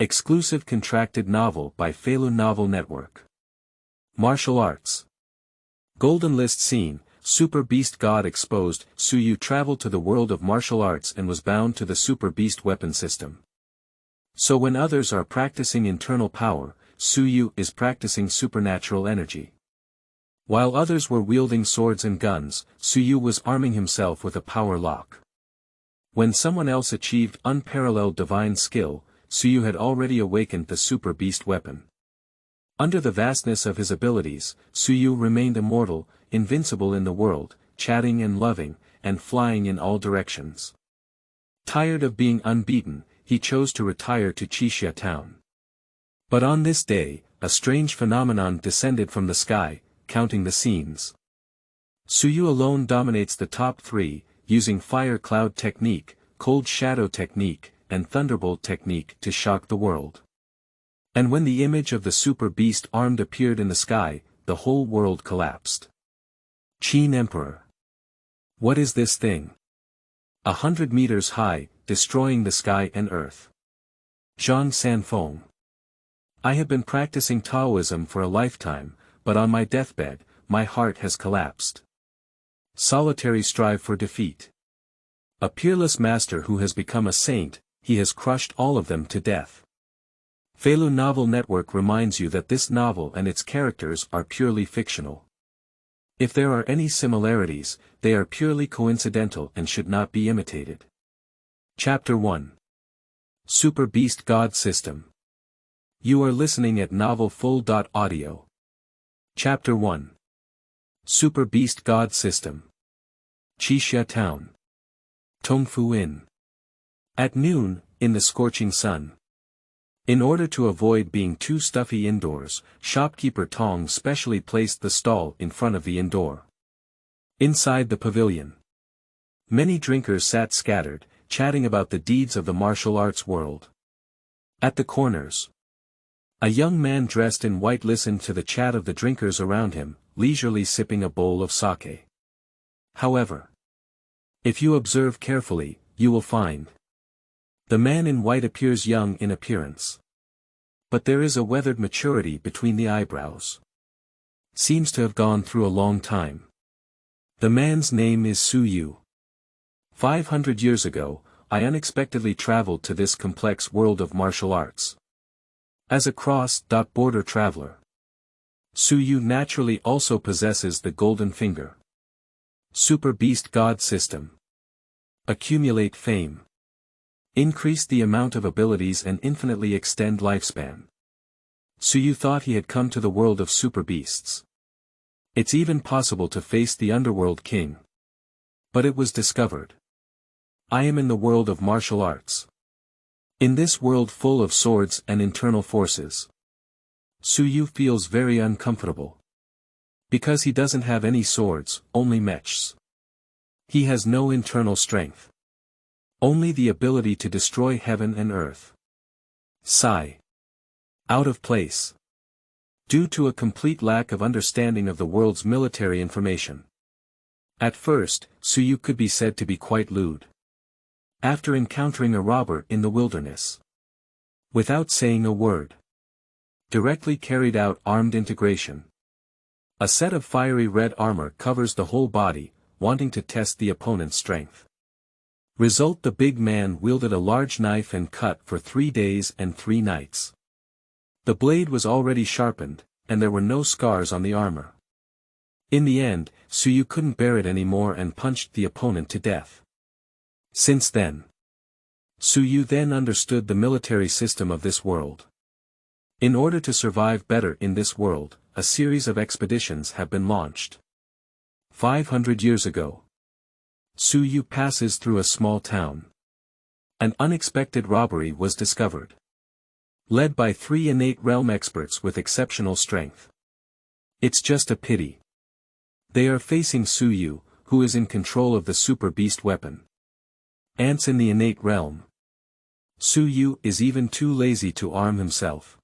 Exclusive contracted novel by Feilu Novel Network. Martial Arts. Golden List Scene, Super Beast God exposed. Xiucai traveled to the world of martial arts and was bound to the Super Beast weapon system. So when others are practicing internal power, Xiucai is practicing supernatural energy. While others were wielding swords and guns, Xiucai was arming himself with a power lock. When someone else achieved unparalleled divine skill, Xiucai had already awakened the Super Beast weapon. Under the vastness of his abilities, Xiucai remained immortal, invincible in the world, chatting and loving, and flying in all directions. Tired of being unbeaten, he chose to retire to Qixia Town. But on this day, a strange phenomenon descended from the sky, counting the scenes. Xiucai alone dominates the top three, using Fire Cloud Technique, Cold Shadow Technique, and Thunderbolt Technique to shock the world. And when the image of the Super Beast armed appeared in the sky, the whole world collapsed. Qin Emperor. What is this thing? 100 meters high, destroying the sky and earth. Zhang Sanfeng. I have been practicing Taoism for a lifetime, but on my deathbed, my heart has collapsed. Solitary strive for defeat. A peerless master who has become a saint, he has crushed all of them to death. Feilu Novel Network reminds you that this novel and its characters are purely fictional. If there are any similarities, they are purely coincidental and should not be imitated. Chapter 1. Super Beast God System. You are listening at novelfull.audio. Chapter 1. Super Beast God System. Qixia Town. Tongfu Inn. At noon, in the scorching sun. In order to avoid being too stuffy indoors, shopkeeper Tong specially placed the stall in front of the inn door. Inside the pavilion, many drinkers sat scattered, chatting about the deeds of the martial arts world. At the corners, a young man dressed in white listened to the chat of the drinkers around him, leisurely sipping a bowl of sake. However, if you observe carefully, you will find the man in white appears young in appearance. But there is a weathered maturity between the eyebrows. Seems to have gone through a long time. The man's name is Xiucai. 500 years ago, I unexpectedly traveled to this complex world of martial arts. As a cross-border traveler, Xiucai naturally also possesses the golden finger. Super Beast God System. Accumulate fame. Increase the amount of abilities and infinitely extend lifespan. Xiucai thought he had come to the world of super beasts. It's even possible to face the underworld king. But it was discovered. I am in the world of martial arts. In this world full of swords and internal forces. Xiucai feels very uncomfortable. Because he doesn't have any swords, only mechs. He has no internal strength. Only the ability to destroy heaven and earth. Sigh. Out of place. Due to a complete lack of understanding of the world's military information. At first, Xiucai could be said to be quite lewd. After encountering a robber in the wilderness. Without saying a word. Directly carried out armed integration. A set of fiery red armor covers the whole body, wanting to test the opponent's strength. Result: the big man wielded a large knife and cut for 3 days and 3 nights. The blade was already sharpened, and there were no scars on the armor. In the end, Xiucai couldn't bear it anymore and punched the opponent to death. Since then, Xiucai then understood the military system of this world. In order to survive better in this world, a series of expeditions have been launched. 500 years ago, Xiucai passes through a small town. An unexpected robbery was discovered. Led by 3 innate realm experts with exceptional strength. It's just a pity. They are facing Xiucai, who is in control of the Super Beast weapon. Ants in the innate realm. Xiucai is even too lazy to arm himself.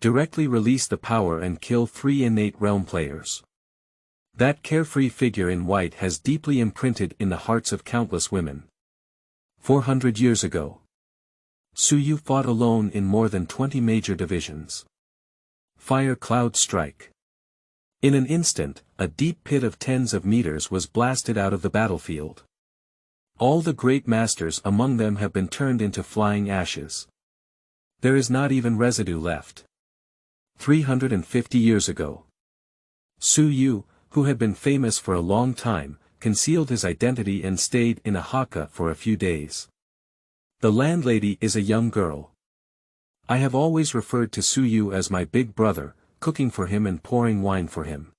Directly release the power and kill 3 innate realm players. That carefree figure in white has deeply imprinted in the hearts of countless women. 400 years ago. Su Yu fought alone in more than 20 major divisions. Fire cloud strike. In an instant, a deep pit of tens of meters was blasted out of the battlefield. All the great masters among them have been turned into flying ashes. There is not even residue left. 350 years ago. Su Yu, who had been famous for a long time, concealed his identity and stayed in a haka for a few days. The landlady is a young girl. I have always referred to Su Yu as my big brother, cooking for him and pouring wine for him.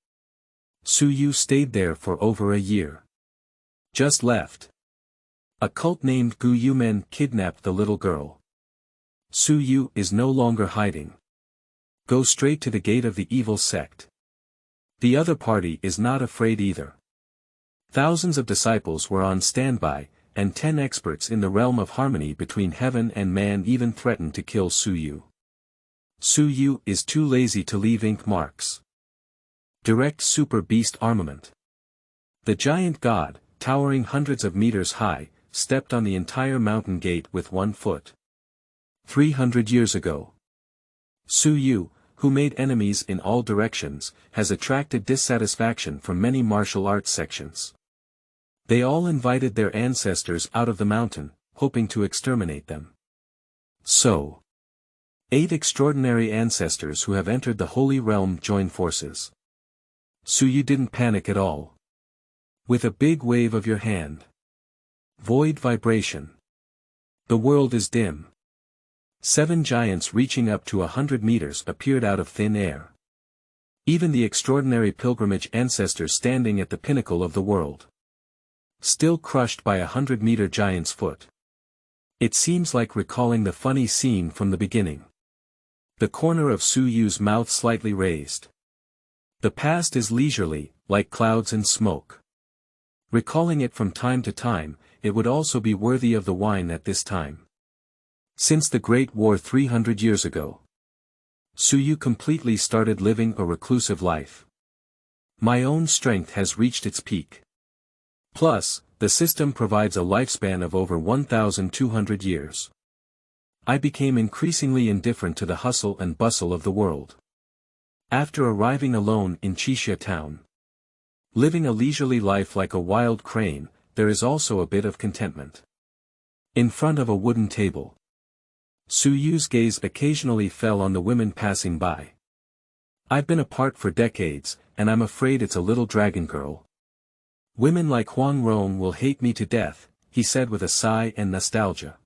Su Yu stayed there for over a year. Just left. A cult named Gu Yumen kidnapped the little girl. Su Yu is no longer hiding. Go straight to the gate of the evil sect. The other party is not afraid either. Thousands of disciples were on standby, and 10 experts in the realm of harmony between heaven and man even threatened to kill Su Yu. Su Yu is too lazy to leave ink marks. Direct super beast armament. The giant god, towering hundreds of meters high, stepped on the entire mountain gate with 1 foot. 300 years ago. Su Yu, who made enemies in all directions, has attracted dissatisfaction from many martial arts sections. They all invited their ancestors out of the mountain, hoping to exterminate them. So, 8 extraordinary ancestors who have entered the holy realm join forces. Su Yu didn't panic at all. With a big wave of your hand. Void vibration. The world is dim. 7 giants reaching up to 100 meters appeared out of thin air. Even the extraordinary pilgrimage ancestors standing at the pinnacle of the world. Still crushed by 100-meter giant's foot. It seems like recalling the funny scene from the beginning. The corner of Su Yu's mouth slightly raised. The past is leisurely, like clouds and smoke. Recalling it from time to time, it would also be worthy of the wine at this time. Since the Great War 300 years ago, Su Yu completely started living a reclusive life. My own strength has reached its peak. Plus, the system provides a lifespan of over 1,200 years. I became increasingly indifferent to the hustle and bustle of the world. After arriving alone in Qixia Town, living a leisurely life like a wild crane, there is also a bit of contentment. In front of a wooden table, Su Yu's gaze occasionally fell on the women passing by. I've been apart for decades, and I'm afraid it's a little dragon girl. Women like Huang Rong will hate me to death, he said with a sigh and nostalgia.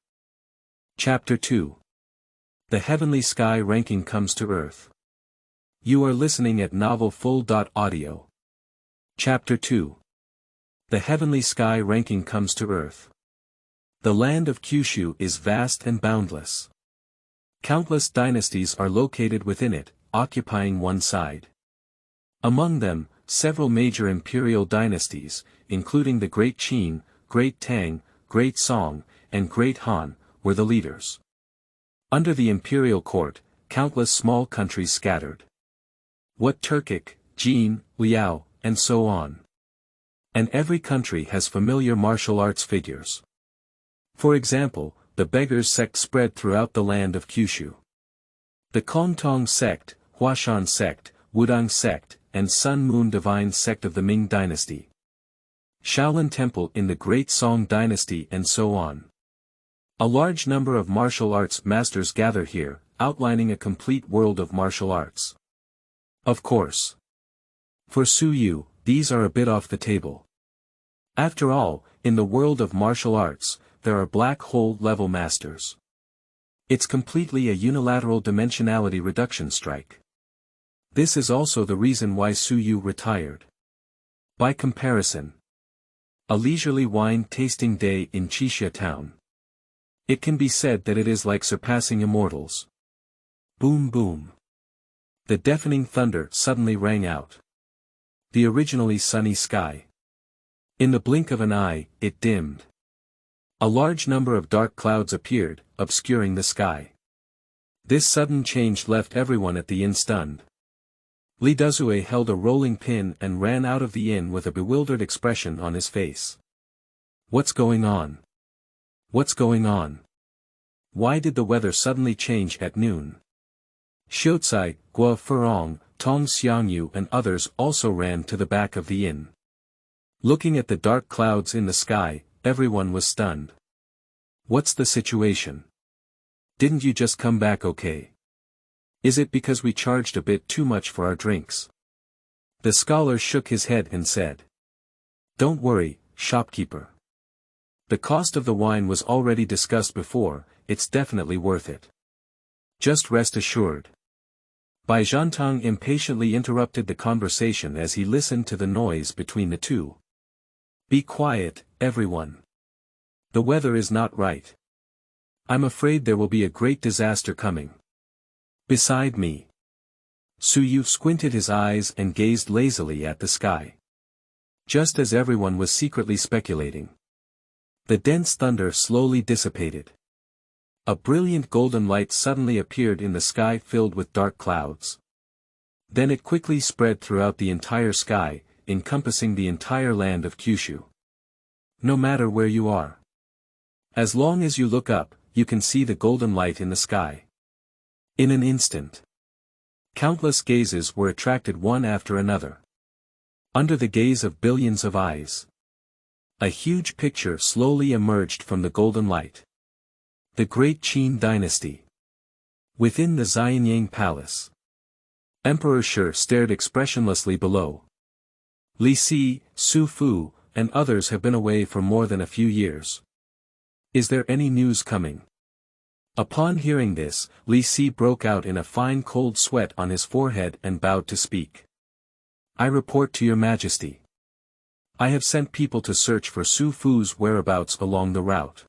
Chapter 2. The Heavenly Sky Ranking Comes to Earth. You are listening at novelfull.audio. Chapter 2. The Heavenly Sky Ranking Comes to Earth. The land of Kyushu is vast and boundless. Countless dynasties are located within it, occupying one side. Among them, several major imperial dynasties, including the Great Qin, Great Tang, Great Song, and Great Han, were the leaders. Under the imperial court, countless small countries scattered. What Turkic, Jin, Liao, and so on. And every country has familiar martial arts figures. For example, the Beggars sect spread throughout the land of Kyushu. The Kontong sect, Huashan sect, Wudang sect, and Sun Moon Divine sect of the Ming dynasty. Shaolin Temple in the Great Song dynasty and so on. A large number of martial arts masters gather here, outlining a complete world of martial arts. Of course. For Su Yu, these are a bit off the table. After all, in the world of martial arts, there are black hole-level masters. It's completely a unilateral dimensionality reduction strike. This is also the reason why Su Yu retired. By comparison, a leisurely wine-tasting day in Qixia Town. It can be said that it is like surpassing immortals. Boom boom. The deafening thunder suddenly rang out. The originally sunny sky. In the blink of an eye, it dimmed. A large number of dark clouds appeared, obscuring the sky. This sudden change left everyone at the inn stunned. Li Duzue held a rolling pin and ran out of the inn with a bewildered expression on his face. What's going on? What's going on? Why did the weather suddenly change at noon? Xiucai, Guo Furong, Tong Xiangyu and others also ran to the back of the inn. Looking at the dark clouds in the sky, everyone was stunned. What's the situation? Didn't you just come back okay? Is it because we charged a bit too much for our drinks? The scholar shook his head and said. Don't worry, shopkeeper. The cost of the wine was already discussed before, it's definitely worth it. Just rest assured. Bai Zhantang impatiently interrupted the conversation as he listened to the noise between the two. Be quiet, everyone. The weather is not right. I'm afraid there will be a great disaster coming. Beside me. Su Yu squinted his eyes and gazed lazily at the sky. Just as everyone was secretly speculating. The dense thunder slowly dissipated. A brilliant golden light suddenly appeared in the sky filled with dark clouds. Then it quickly spread throughout the entire sky, encompassing the entire land of Kyushu. No matter where you are. As long as you look up, you can see the golden light in the sky. In an instant. Countless gazes were attracted one after another. Under the gaze of billions of eyes. A huge picture slowly emerged from the golden light. The Great Qin Dynasty. Within the Xianyang Palace. Emperor Shi stared expressionlessly below. Li Si, Su Fu, and others have been away for more than a few years. Is there any news coming? Upon hearing this, Li Si broke out in a fine cold sweat on his forehead and bowed to speak. I report to your majesty. I have sent people to search for Su Fu's whereabouts along the route.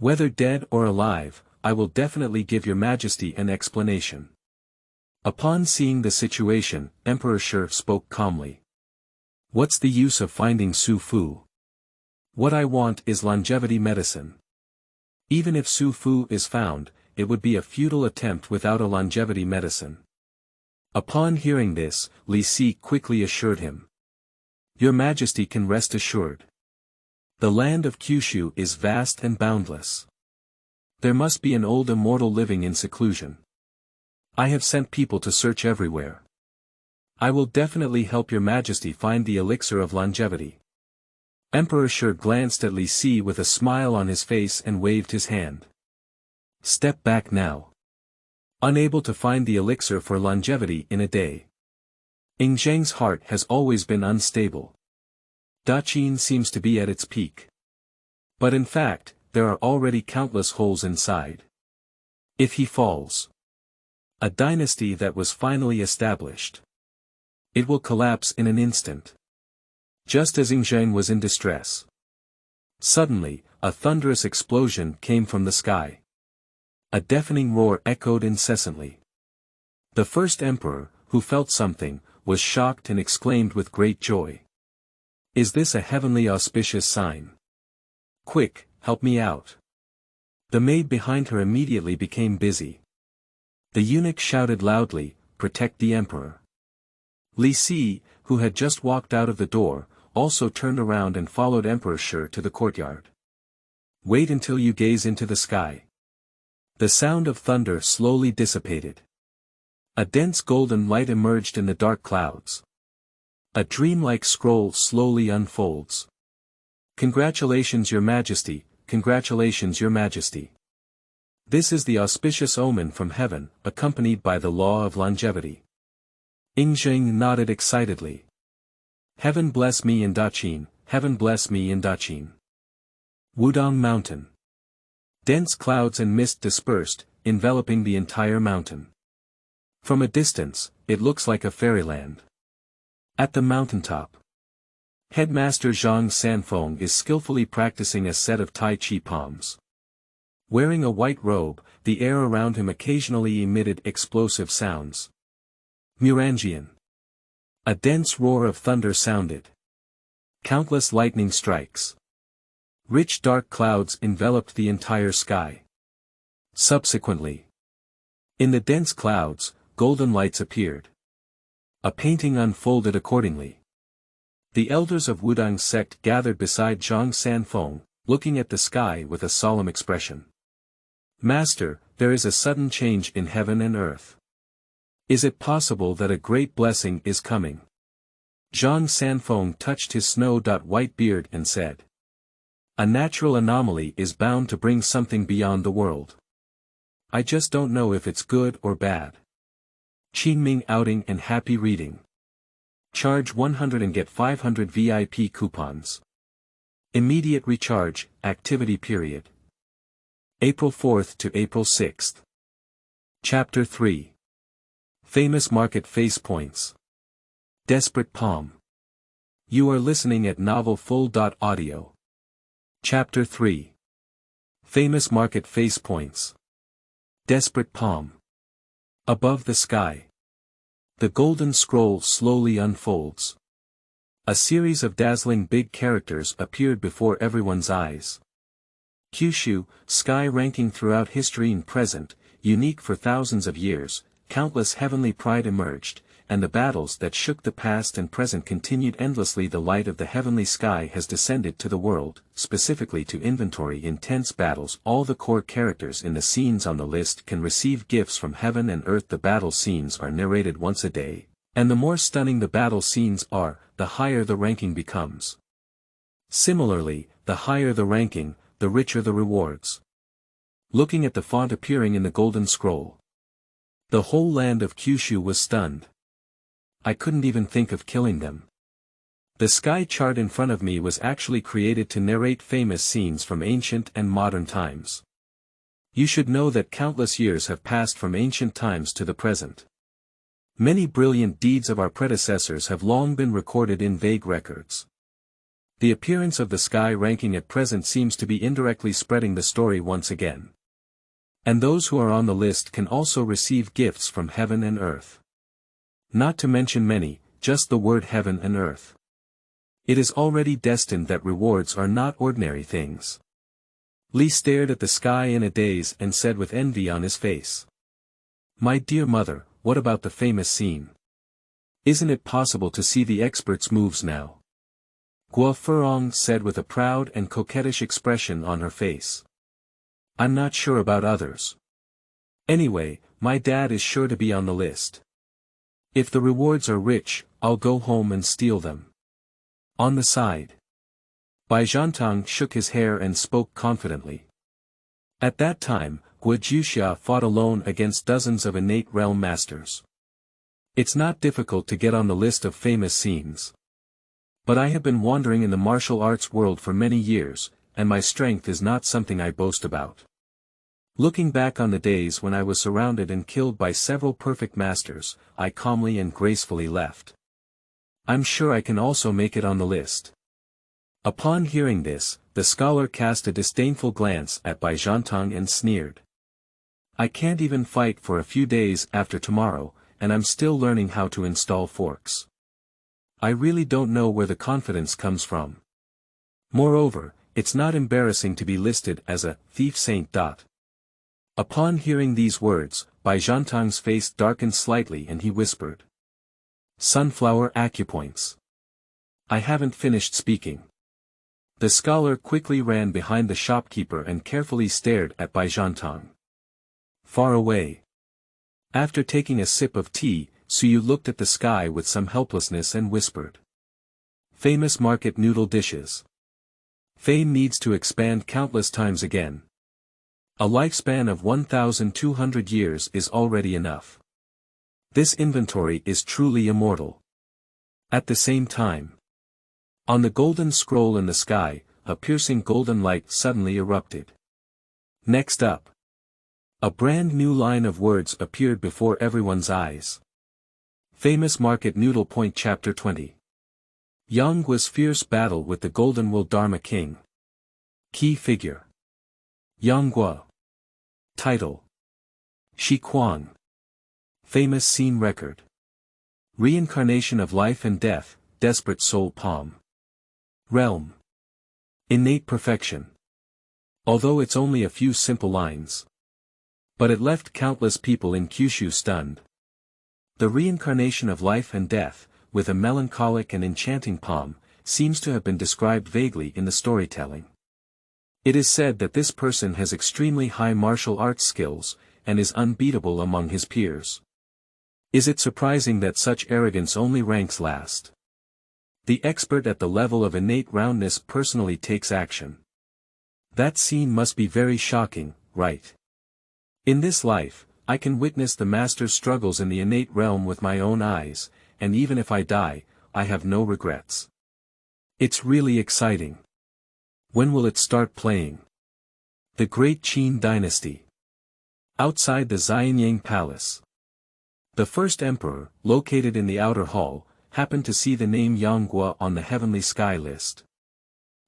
Whether dead or alive, I will definitely give your majesty an explanation. Upon seeing the situation, Emperor Shi spoke calmly. What's the use of finding Su Fu? What I want is longevity medicine. Even if Su Fu is found, it would be a futile attempt without a longevity medicine. Upon hearing this, Li Si quickly assured him. Your majesty can rest assured. The land of Kyushu is vast and boundless. There must be an old immortal living in seclusion. I have sent people to search everywhere. I will definitely help your majesty find the elixir of longevity. Emperor Shi glanced at Li Si with a smile on his face and waved his hand. Step back now. Unable to find the elixir for longevity in a day. Ing Zhang's heart has always been unstable. Qin seems to be at its peak. But in fact, there are already countless holes inside. If he falls. A dynasty that was finally established. It will collapse in an instant. Just as Ing Zhang was in distress. Suddenly, a thunderous explosion came from the sky. A deafening roar echoed incessantly. The first emperor, who felt something, was shocked and exclaimed with great joy. Is this a heavenly auspicious sign? Quick, help me out. The maid behind her immediately became busy. The eunuch shouted loudly, protect the emperor. Li Si, who had just walked out of the door, also turned around and followed Emperor Shi to the courtyard. Wait until you gaze into the sky. The sound of thunder slowly dissipated. A dense golden light emerged in the dark clouds. A dreamlike scroll slowly unfolds. Congratulations your majesty, congratulations your majesty. This is the auspicious omen from heaven, accompanied by the law of longevity. Ing Zhang nodded excitedly. Heaven bless me in Qin, heaven bless me in Qin. Wudong Mountain. Dense clouds and mist dispersed, enveloping the entire mountain. From a distance, it looks like a fairyland. At the mountaintop. Headmaster Zhang Sanfeng is skillfully practicing a set of Tai Chi palms. Wearing a white robe, the air around him occasionally emitted explosive sounds. Murangian. A dense roar of thunder sounded. Countless lightning strikes. Rich dark clouds enveloped the entire sky. Subsequently. In the dense clouds, golden lights appeared. A painting unfolded accordingly. The elders of Wudong's sect gathered beside Zhang Sanfeng, looking at the sky with a solemn expression. Master, there is a sudden change in heaven and earth. Is it possible that a great blessing is coming? Zhang Sanfeng touched his snow-white beard and said. A natural anomaly is bound to bring something beyond the world. I just don't know if it's good or bad. Qingming outing and happy reading. Charge 100 and get 500 VIP coupons. Immediate recharge, activity period. April 4th to April 6th. Chapter 3. Famous Market Face Points. Desperate Palm. You are listening at novelfull.audio. Chapter 3. Famous Market Face Points. Desperate Palm. Above the sky. The golden scroll slowly unfolds. A series of dazzling big characters appeared before everyone's eyes. Qixia, sky ranking throughout history and present, unique for thousands of years, countless heavenly pride emerged, and the battles that shook the past and present continued endlessly. The light of the heavenly sky has descended to the world, specifically to inventory intense battles. All the core characters in the scenes on the list can receive gifts from heaven and earth. The battle scenes are narrated once a day, and the more stunning the battle scenes are, the higher the ranking becomes. Similarly, the higher the ranking, the richer the rewards. Looking at the font appearing in the golden scroll, the whole land of Qixia was stunned. I couldn't even think of killing them. The sky chart in front of me was actually created to narrate famous scenes from ancient and modern times. You should know that countless years have passed from ancient times to the present. Many brilliant deeds of our predecessors have long been recorded in vague records. The appearance of the sky ranking at present seems to be indirectly spreading the story once again. And those who are on the list can also receive gifts from heaven and earth. Not to mention many, just the word heaven and earth. It is already destined that rewards are not ordinary things. Li stared at the sky in a daze and said with envy on his face. My dear mother, what about the famous scene? Isn't it possible to see the expert's moves now? Guo Furong said with a proud and coquettish expression on her face. I'm not sure about others. Anyway, my dad is sure to be on the list. If the rewards are rich, I'll go home and steal them. On the side. Bai Zhantang shook his hair and spoke confidently. At that time, Wuxia fought alone against dozens of innate realm masters. It's not difficult to get on the list of famous scenes. But I have been wandering in the martial arts world for many years, and my strength is not something I boast about. Looking back on the days when I was surrounded and killed by several perfect masters, I calmly and gracefully left. I'm sure I can also make it on the list. Upon hearing this, the scholar cast a disdainful glance at Bai Zhantang and sneered. I can't even fight for a few days after tomorrow, and I'm still learning how to install forks. I really don't know where the confidence comes from. Moreover, it's not embarrassing to be listed as a thief saint. Upon hearing these words, Bai Zhantang's face darkened slightly and he whispered. Sunflower acupoints. I haven't finished speaking. The scholar quickly ran behind the shopkeeper and carefully stared at Bai Zhantang. Far away. After taking a sip of tea, Suyu looked at the sky with some helplessness and whispered. Famous market noodle dishes. Fame needs to expand countless times again. A lifespan of 1,200 years is already enough. This inventory is truly immortal. At the same time, on the golden scroll in the sky, a piercing golden light suddenly erupted. Next up, a brand new line of words appeared before everyone's eyes. Famous Market Noodle Point Chapter 20. Yang was fierce battle with the Golden Wool Dharma King. Key figure. Yang Guo. Title. Shi Quan. Famous scene record. Reincarnation of life and death, desperate soul palm. Realm. Innate perfection. Although it's only a few simple lines. But it left countless people in Qixia stunned. The reincarnation of life and death, with a melancholic and enchanting palm, seems to have been described vaguely in the storytelling. It is said that this person has extremely high martial arts skills, and is unbeatable among his peers. Is it surprising that such arrogance only ranks last? The expert at the level of innate roundness personally takes action. That scene must be very shocking, right? In this life, I can witness the master's struggles in the innate realm with my own eyes, and even if I die, I have no regrets. It's really exciting. When will it start playing? The Great Qin Dynasty. Outside the Xianyang Palace. The first emperor, located in the outer hall, happened to see the name Yanghua on the heavenly sky list.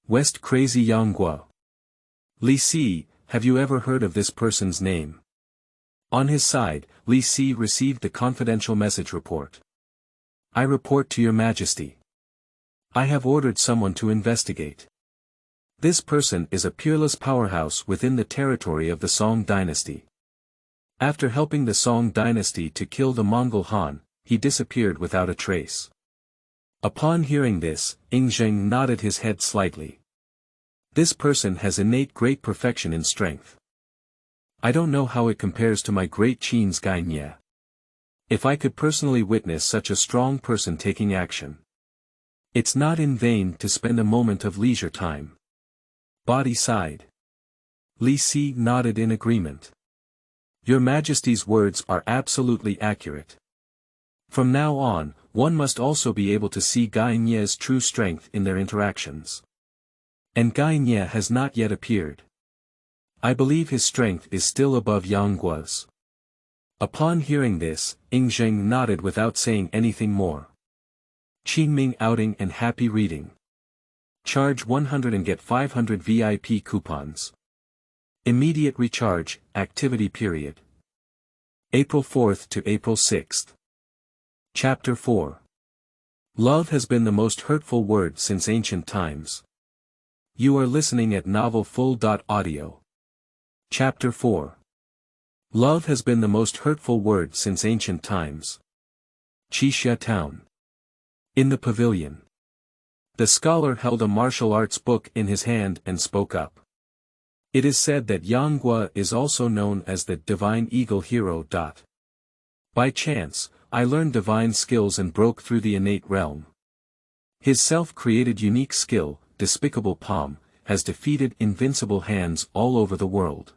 West Crazy Yanghua. Li Si, have you ever heard of this person's name? On his side, Li Si received the confidential message report. I report to your majesty. I have ordered someone to investigate. This person is a peerless powerhouse within the territory of the Song dynasty. After helping the Song dynasty to kill the Mongol Han, he disappeared without a trace. Upon hearing this, Ingzheng nodded his head slightly. This person has innate great perfection in strength. I don't know how it compares to my great Qin's Gainye. If I could personally witness such a strong person taking action. It's not in vain to spend a moment of leisure time. Body side. Li Si nodded in agreement. Your Majesty's words are absolutely accurate. From now on, one must also be able to see Gainye's true strength in their interactions. And Gainye has not yet appeared. I believe his strength is still above Yanggua's. Upon hearing this, Ingzheng nodded without saying anything more. Qingming outing and happy reading. Charge 100 and get 500 VIP coupons. Immediate recharge, activity period. April 4th to April 6th. Chapter 4. Love has been the most hurtful word since ancient times. You are listening at novelfull.audio. Chapter 4. Love has been the most hurtful word since ancient times. Qixia Town. In the pavilion. The scholar held a martial arts book in his hand and spoke up. It is said that Yanghua is also known as the divine eagle hero. By chance, I learned divine skills and broke through the innate realm. His self-created unique skill, despicable palm, has defeated invincible hands all over the world.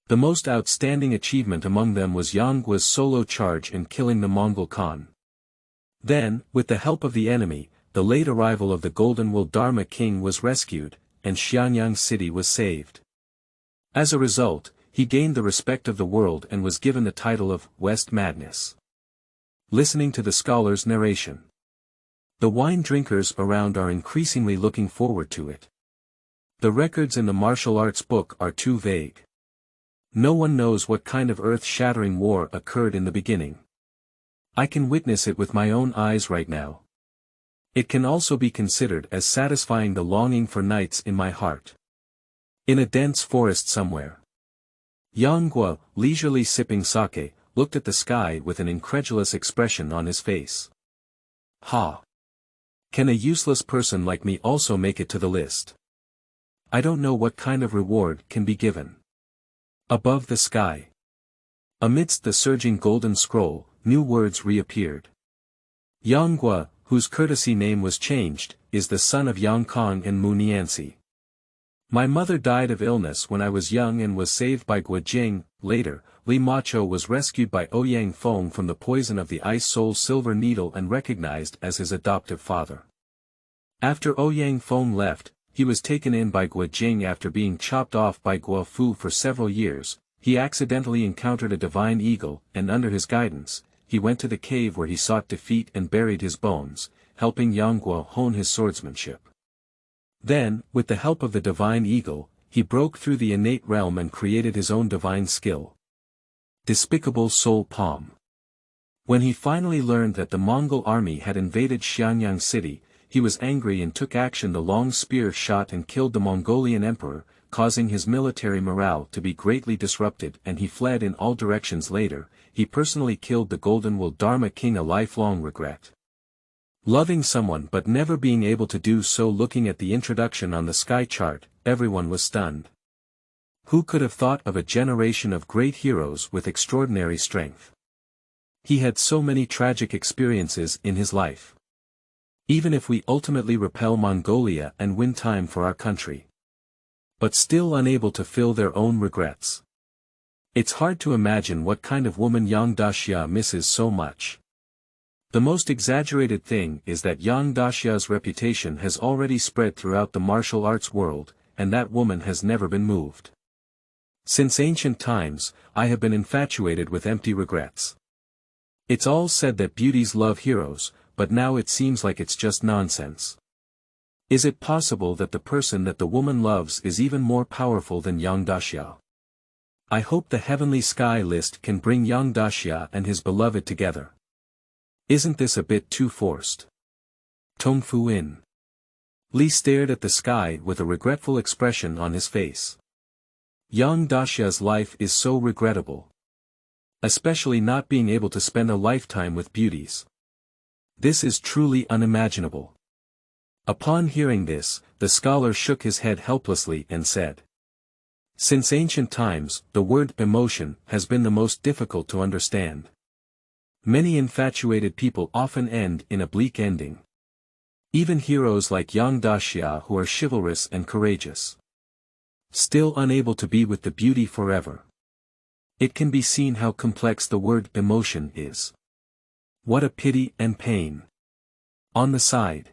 The most outstanding achievement among them was Yanggua's solo charge in killing the Mongol Khan. Then, with the help of the enemy, the late arrival of the Golden Will Dharma King was rescued, and Xianyang City was saved. As a result, he gained the respect of the world and was given the title of West Madness. Listening to the scholar's narration. The wine drinkers around are increasingly looking forward to it. The records in the martial arts book are too vague. No one knows what kind of earth-shattering war occurred in the beginning. I can witness it with my own eyes right now. It can also be considered as satisfying the longing for nights in my heart. In a dense forest somewhere. Yanghua, leisurely sipping sake, looked at the sky with an incredulous expression on his face. Ha! Can a useless person like me also make it to the list? I don't know what kind of reward can be given. Above the sky. Amidst the surging golden scroll, new words reappeared. Yanghua, whose courtesy name was changed, is the son of Yang Kong and Mu Nianxi. My mother died of illness when I was young and was saved by Guojing. Later, Li Macho was rescued by Ouyang Feng from the poison of the Ice Soul Silver Needle and recognized as his adoptive father. After Ouyang Feng left, he was taken in by Guojing after being chopped off by Guofu for several years. He accidentally encountered a divine eagle, and under his guidance, he went to the cave where he sought defeat and buried his bones, helping Yanghua hone his swordsmanship. Then, with the help of the divine eagle, he broke through the innate realm and created his own divine skill. Despicable soul palm. When he finally learned that the Mongol army had invaded Xianyang City, he was angry and took action. The long spear shot and killed the Mongolian emperor, causing his military morale to be greatly disrupted, and he fled in all directions. Later, he personally killed the Golden Will Dharma King, a lifelong regret. Loving someone but never being able to do so. Looking at the introduction on the sky chart, everyone was stunned. Who could have thought of a generation of great heroes with extraordinary strength? He had so many tragic experiences in his life. Even if we ultimately repel Mongolia and win time for our country. But still unable to fill their own regrets. It's hard to imagine what kind of woman Yang Daxia misses so much. The most exaggerated thing is that Yang Daxia's reputation has already spread throughout the martial arts world, and that woman has never been moved. Since ancient times, I have been infatuated with empty regrets. It's all said that beauties love heroes, but now it seems like it's just nonsense. Is it possible that the person that the woman loves is even more powerful than Yang Daxia? I hope the heavenly sky list can bring Yang Daxia and his beloved together. Isn't this a bit too forced? Tongfu-in. Li stared at the sky with a regretful expression on his face. Yang Daxia's life is so regrettable. Especially not being able to spend a lifetime with beauties. This is truly unimaginable. Upon hearing this, the scholar shook his head helplessly and said. Since ancient times, the word emotion has been the most difficult to understand. Many infatuated people often end in a bleak ending. Even heroes like Yang Daxia who are chivalrous and courageous. Still unable to be with the beauty forever. It can be seen how complex the word emotion is. What a pity and pain. On the side.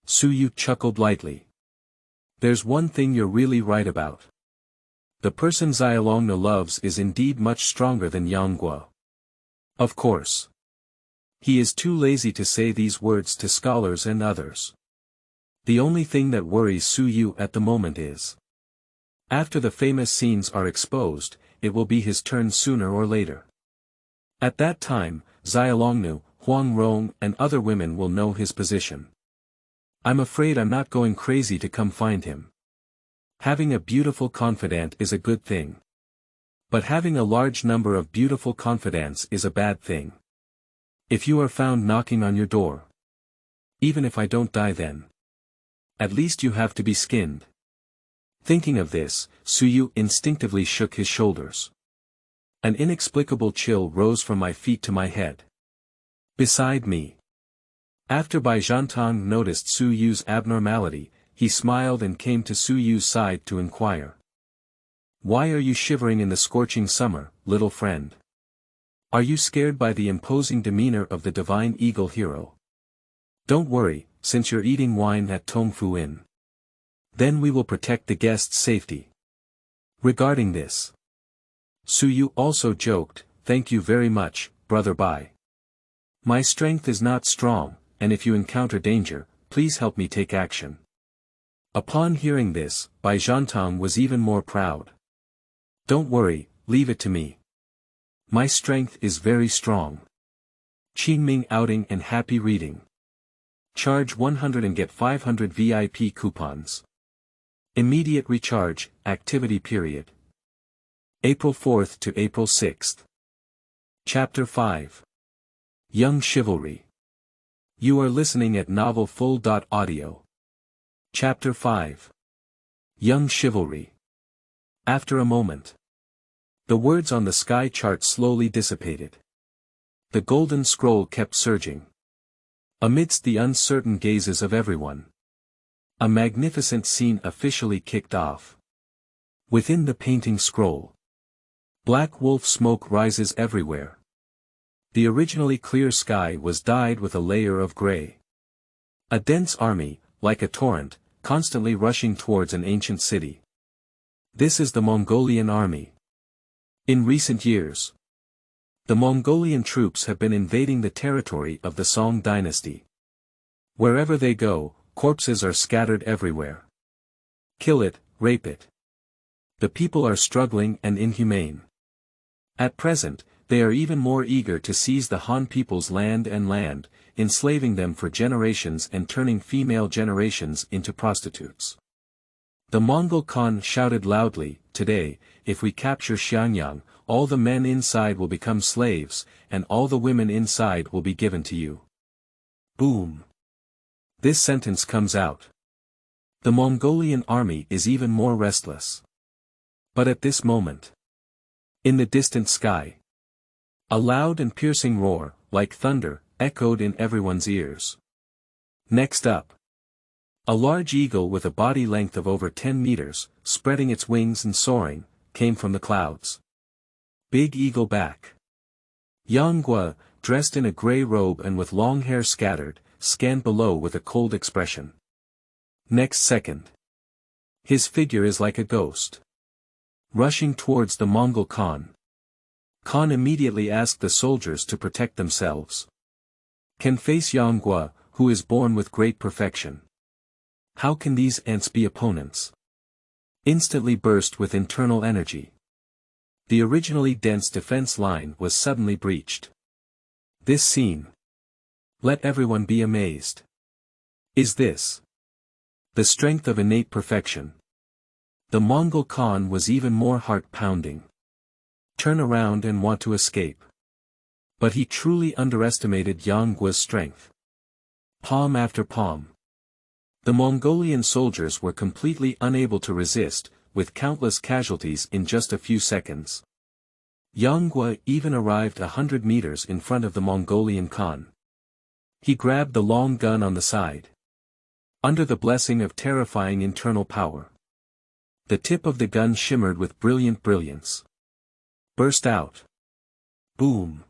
Suyu chuckled lightly. There's one thing you're really right about. The person Xiaolongnu loves is indeed much stronger than Yang Guo. Of course. He is too lazy to say these words to scholars and others. The only thing that worries Suyu at the moment is. After the famous scenes are exposed, it will be his turn sooner or later. At that time, Xiaolongnu, Huang Rong and other women will know his position. I'm afraid I'm not going crazy to come find him. Having a beautiful confidant is a good thing. But having a large number of beautiful confidants is a bad thing. If you are found knocking on your door. Even if I don't die then. At least you have to be skinned. Thinking of this, Suyu instinctively shook his shoulders. An inexplicable chill rose from my feet to my head. Beside me. After Bai Zhantang noticed Suyu's abnormality, he smiled and came to Suyu's side to inquire. Why are you shivering in the scorching summer, little friend? Are you scared by the imposing demeanor of the divine eagle hero? Don't worry, since you're eating wine at Tongfu-in. Then we will protect the guest's safety. Regarding this. Suyu also joked, thank you very much, brother Bai. My strength is not strong, and if you encounter danger, please help me take action. Upon hearing this, Bai Zhantang was even more proud. Don't worry, leave it to me. My strength is very strong. Qingming outing and happy reading. Charge 100 and get 500 VIP coupons. Immediate recharge, activity period. April 4th to April 6th. Chapter 5. Young Chivalry. You are listening at novelfull.audio. Chapter 5. Young Chivalry. After a moment. The words on the sky chart slowly dissipated. The golden scroll kept surging. Amidst the uncertain gazes of everyone. A magnificent scene officially kicked off. Within the painting scroll. Black wolf smoke rises everywhere. The originally clear sky was dyed with a layer of gray. A dense army, like a torrent, constantly rushing towards an ancient city. This is the Mongolian army. In recent years, the Mongolian troops have been invading the territory of the Song dynasty. Wherever they go, corpses are scattered everywhere. Kill it, rape it. The people are struggling and inhumane. At present, they are even more eager to seize the Han people's land, enslaving them for generations and turning female generations into prostitutes. The Mongol Khan shouted loudly, today, if we capture Xiangyang, all the men inside will become slaves, and all the women inside will be given to you. Boom. This sentence comes out. The Mongolian army is even more restless. But at this moment, in the distant sky, a loud and piercing roar, like thunder, echoed in everyone's ears. Next up, a large eagle with a body length of over 10 meters, spreading its wings and soaring, came from the clouds. Big Eagle back. Yang Guo, dressed in a gray robe and with long hair scattered, scanned below with a cold expression. Next second, his figure is like a ghost, rushing towards the Mongol Khan. Khan immediately asked the soldiers to protect themselves. Can face Yang Guo, who is born with great perfection. How can these ants be opponents? Instantly burst with internal energy. The originally dense defense line was suddenly breached. This scene. Let everyone be amazed. Is this the strength of innate perfection? The Mongol Khan was even more heart-pounding. Turn around and want to escape. But he truly underestimated Yang Guo's strength. Palm after palm. The Mongolian soldiers were completely unable to resist, with countless casualties in just a few seconds. Yang Guo even arrived 100 meters in front of the Mongolian Khan. He grabbed the long gun on the side. Under the blessing of terrifying internal power, the tip of the gun shimmered with brilliant brilliance. Burst out. Boom.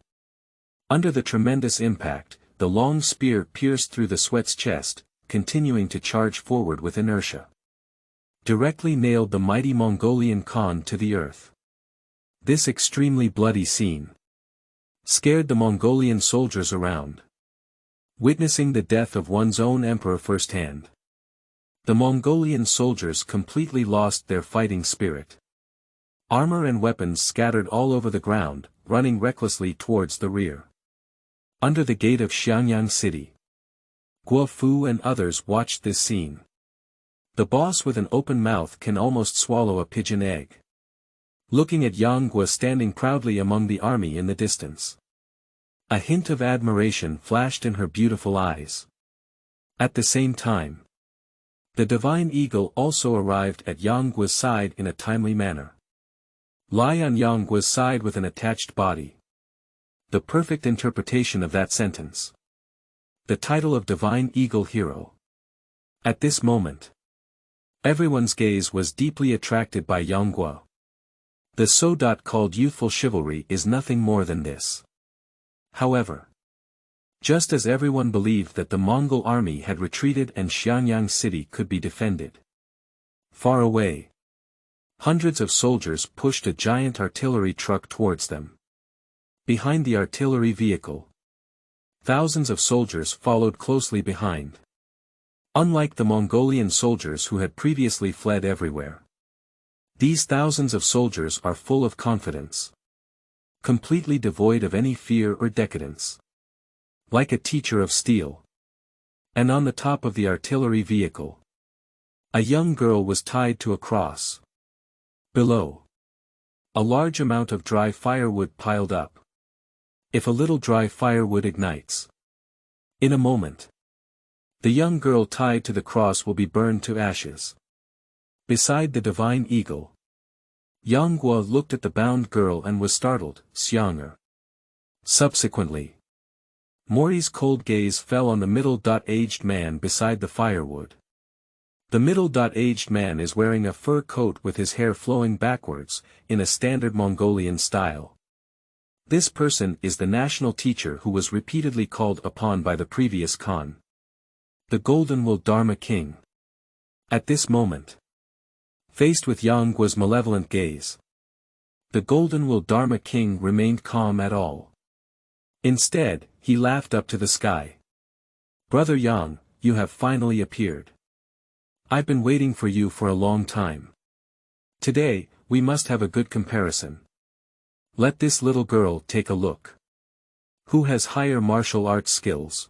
Under the tremendous impact, the long spear pierced through the Sweat's chest, continuing to charge forward with inertia. Directly nailed the mighty Mongolian Khan to the earth. This extremely bloody scene scared the Mongolian soldiers around. Witnessing the death of one's own emperor firsthand, the Mongolian soldiers completely lost their fighting spirit. Armor and weapons scattered all over the ground, running recklessly towards the rear. Under the gate of Xianyang city, Guo Fu and others watched this scene. The boss with an open mouth can almost swallow a pigeon egg. Looking at Yang Guo standing proudly among the army in the distance. A hint of admiration flashed in her beautiful eyes. At the same time, the divine eagle also arrived at Yang Guo's side in a timely manner. Lie on Yang Guo's side with an attached body. The perfect interpretation of that sentence. The title of Divine Eagle Hero. At this moment, everyone's gaze was deeply attracted by Yang Guo. The so-called youthful chivalry is nothing more than this. However, just as everyone believed that the Mongol army had retreated and Xianyang city could be defended, far away, hundreds of soldiers pushed a giant artillery truck towards them. Behind the artillery vehicle, thousands of soldiers followed closely behind. Unlike the Mongolian soldiers who had previously fled everywhere, these thousands of soldiers are full of confidence, completely devoid of any fear or decadence. Like a teacher of steel. And on the top of the artillery vehicle, a young girl was tied to a cross. Below, a large amount of dry firewood piled up. If a little dry firewood ignites, in a moment, the young girl tied to the cross will be burned to ashes. Beside the divine eagle, Yang Guo looked at the bound girl and was startled. Xiang'er. Subsequently, Mori's cold gaze fell on the middle-aged man beside the firewood. The middle-aged man is wearing a fur coat with his hair flowing backwards, in a standard Mongolian style. This person is the national teacher who was repeatedly called upon by the previous Khan. The Golden Will Dharma King. At this moment, faced with Yang Guo's malevolent gaze, the Golden Will Dharma King remained calm at all. Instead, he laughed up to the sky. Brother Yang, you have finally appeared. I've been waiting for you for a long time. Today, we must have a good comparison. Let this little girl take a look. Who has higher martial arts skills?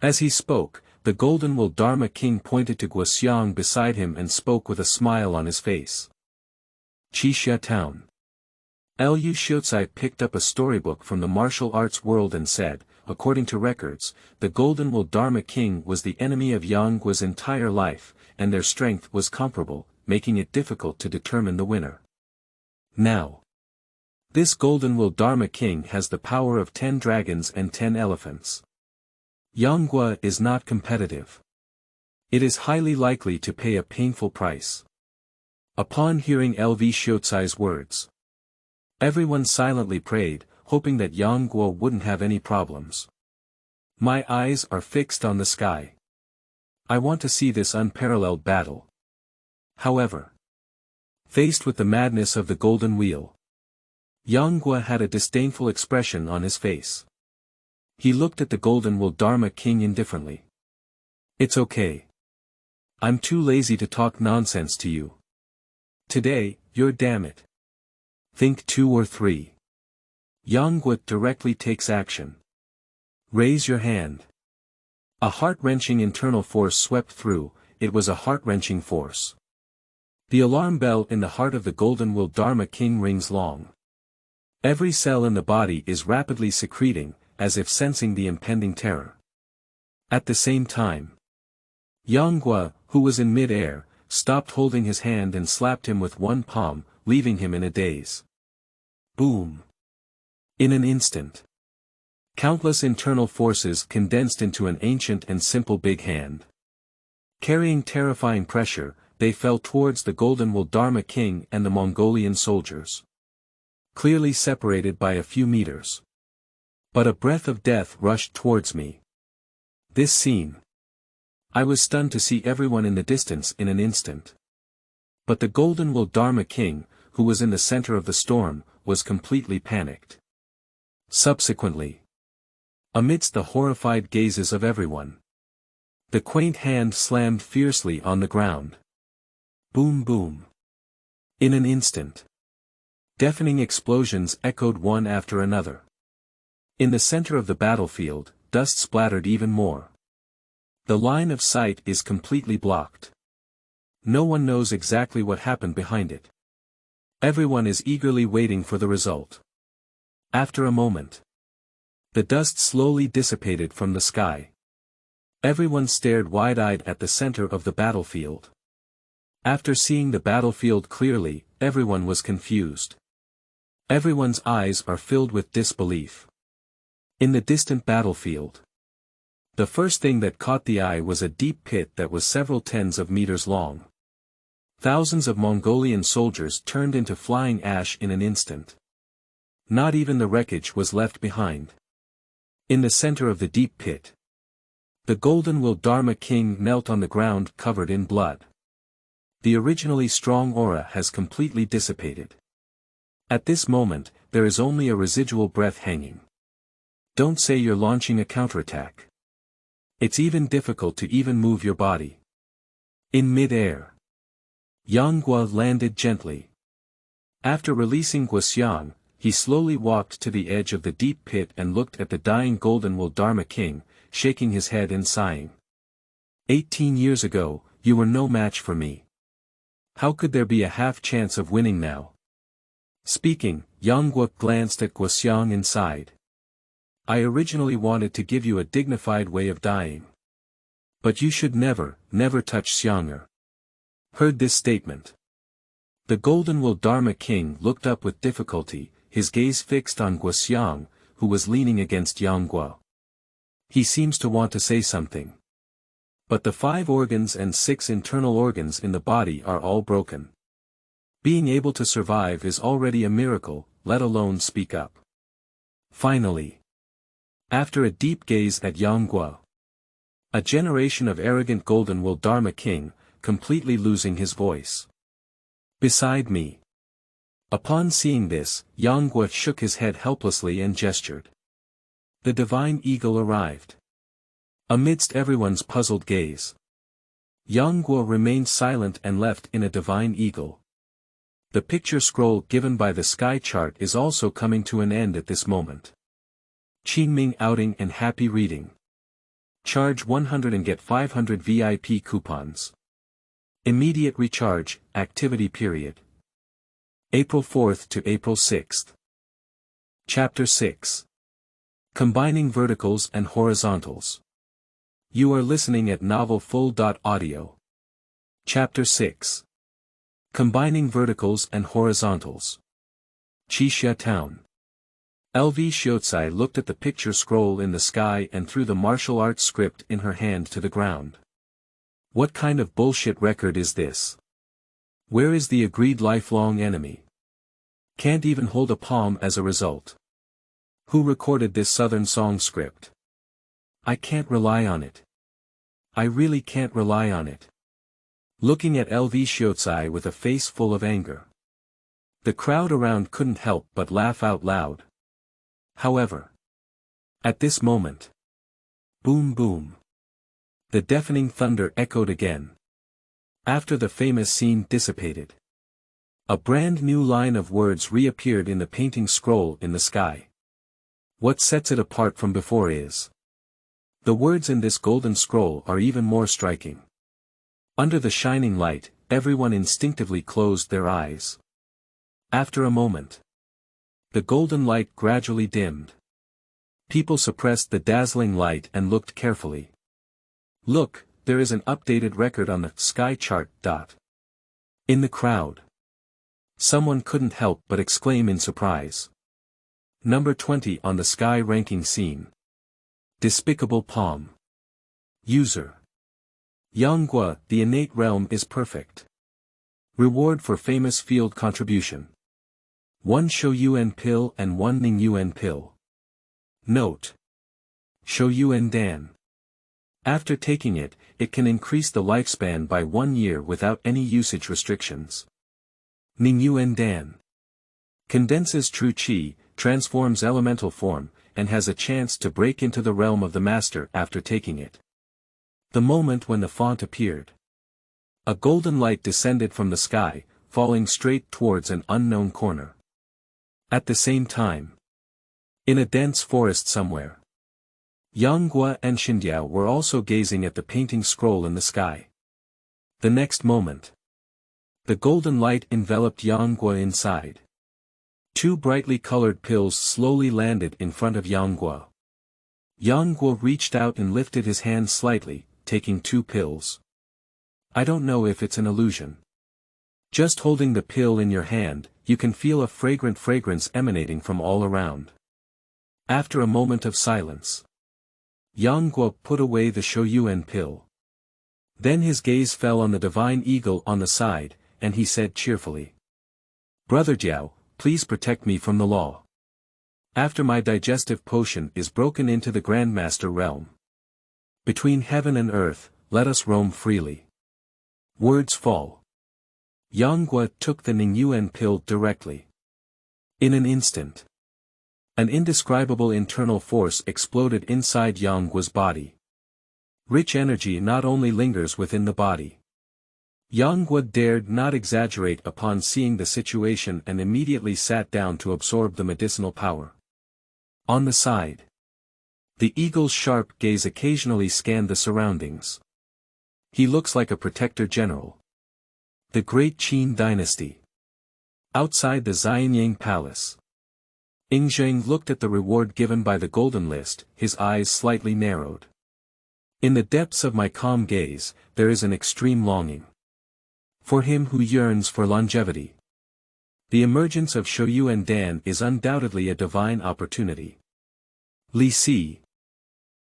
As he spoke, the Golden Will Dharma King pointed to Guoxiang beside him and spoke with a smile on his face. Qixia Town. Xiucai picked up a storybook from the martial arts world and said, according to records, the Golden Will Dharma King was the enemy of Yang Guo's entire life, and their strength was comparable, making it difficult to determine the winner. Now, this Golden Will Dharma King has the power of 10 dragons and 10 elephants. Yang Guo is not competitive. It is highly likely to pay a painful price. Upon hearing Xiucai's words, everyone silently prayed, hoping that Yang Guo wouldn't have any problems. My eyes are fixed on the sky. I want to see this unparalleled battle. However, faced with the madness of the Golden Wheel, Yang Guo had a disdainful expression on his face. He looked at the Golden Will Dharma King indifferently. It's okay. I'm too lazy to talk nonsense to you. Today, you're damn it. Think 2 or 3. Yang Guo directly takes action. Raise your hand. A heart-wrenching internal force swept through, it was a heart-wrenching force. The alarm bell in the heart of the Golden Will Dharma King rings long. Every cell in the body is rapidly secreting, as if sensing the impending terror. At the same time, Yang Guo, who was in mid-air, stopped holding his hand and slapped him with one palm, leaving him in a daze. Boom! In an instant, countless internal forces condensed into an ancient and simple big hand. Carrying terrifying pressure, they fell towards the Golden Will Dharma King and the Mongolian soldiers. Clearly separated by a few meters. But a breath of death rushed towards me. This scene. I was stunned to see everyone in the distance in an instant. But the Golden Will Dharma King, who was in the center of the storm, was completely panicked. Subsequently, amidst the horrified gazes of everyone, the quaint hand slammed fiercely on the ground. Boom boom. In an instant, deafening explosions echoed one after another. In the center of the battlefield, dust splattered even more. The line of sight is completely blocked. No one knows exactly what happened behind it. Everyone is eagerly waiting for the result. After a moment, the dust slowly dissipated from the sky. Everyone stared wide-eyed at the center of the battlefield. After seeing the battlefield clearly, everyone was confused. Everyone's eyes are filled with disbelief. In the distant battlefield, the first thing that caught the eye was a deep pit that was several tens of meters long. Thousands of Mongolian soldiers turned into flying ash in an instant. Not even the wreckage was left behind. In the center of the deep pit, the Golden Will Dharma King knelt on the ground covered in blood. The originally strong aura has completely dissipated. At this moment, there is only a residual breath hanging. Don't say you're launching a counterattack. It's even difficult to even move your body. In mid-air, Yang Guo landed gently. After releasing Guoxiang, he slowly walked to the edge of the deep pit and looked at the dying Golden Will Dharma King, shaking his head and sighing. 18 years ago, you were no match for me. How could there be a half chance of winning now? Speaking, Yang Guo glanced at Guoxiang and sighed. I originally wanted to give you a dignified way of dying. But you should never, never touch Xiang'er. Heard this statement. The Golden Will Dharma King looked up with difficulty, his gaze fixed on Guoxiang, who was leaning against Yang Guo. He seems to want to say something. But the 5 organs and 6 internal organs in the body are all broken. Being able to survive is already a miracle, let alone speak up. Finally, after a deep gaze at Yang Guo, a generation of arrogant Golden Will Dharma King, completely losing his voice. Beside me. Upon seeing this, Yang Guo shook his head helplessly and gestured. The divine eagle arrived. Amidst everyone's puzzled gaze, Yang Guo remained silent and left in a divine eagle. The picture scroll given by the sky chart is also coming to an end at this moment. Qingming outing and happy reading. Charge 100 and get 500 VIP coupons. Immediate recharge, activity period. April 4th to April 6th. Chapter 6. Combining Verticals and Horizontals. You are listening at novelfull.audio. Chapter 6. Combining Verticals and Horizontals. Qixia Town. LV Xiucai looked at the picture scroll in the sky and threw the martial arts script in her hand to the ground. What kind of bullshit record is this? Where is the agreed lifelong enemy? Can't even hold a palm as a result. Who recorded this Southern song script? I can't rely on it. I really can't rely on it. Looking at LV Xiucai with a face full of anger. The crowd around couldn't help but laugh out loud. However, at this moment, boom boom. The deafening thunder echoed again. After the famous scene dissipated, a brand new line of words reappeared in the painting scroll in the sky. What sets it apart from before is, the words in this golden scroll are even more striking. Under the shining light, everyone instinctively closed their eyes. After a moment, the golden light gradually dimmed. People suppressed the dazzling light and looked carefully. Look, there is an updated record on the sky chart. In the crowd, someone couldn't help but exclaim in surprise. Number 20 on the sky ranking scene. Despicable palm. User. Yanghua, the innate realm is perfect. Reward for famous field contribution. 1 Xiuyuan pill and 1 Ningyuan pill. Note. Xiuyuan Dan. After taking it, it can increase the lifespan by 1 year without any usage restrictions. Ningyuan Dan. Condenses true qi, transforms elemental form, and has a chance to break into the realm of the master after taking it. The moment when the font appeared, a golden light descended from the sky, falling straight towards an unknown corner. At the same time, in a dense forest somewhere, Yanghua and Xindiao were also gazing at the painting scroll in the sky. The next moment, the golden light enveloped Yanghua inside. 2 brightly colored pills slowly landed in front of Yanghua. Yanghua reached out and lifted his hand slightly, taking 2 pills. I don't know if it's an illusion. Just holding the pill in your hand, you can feel a fragrant fragrance emanating from all around. After a moment of silence, Yanghua put away the Xiuyuan pill. Then his gaze fell on the divine eagle on the side, and he said cheerfully, Brother Jiao, please protect me from the law. After my digestive potion is broken into the Grandmaster realm. Between heaven and earth, let us roam freely. Words fall. Yanghua took the Ningyuan pill directly. In an instant, an indescribable internal force exploded inside Yanghua's body. Rich energy not only lingers within the body. Yanghua dared not exaggerate upon seeing the situation and immediately sat down to absorb the medicinal power. On the side, the eagle's sharp gaze occasionally scanned the surroundings. He looks like a protector general. The great Qin dynasty. Outside the Xianyang palace, Yingzheng looked at the reward given by the golden list, his eyes slightly narrowed. In the depths of my calm gaze, there is an extreme longing. For him who yearns for longevity. The emergence of Xiuyuan Dan is undoubtedly a divine opportunity. Li Si.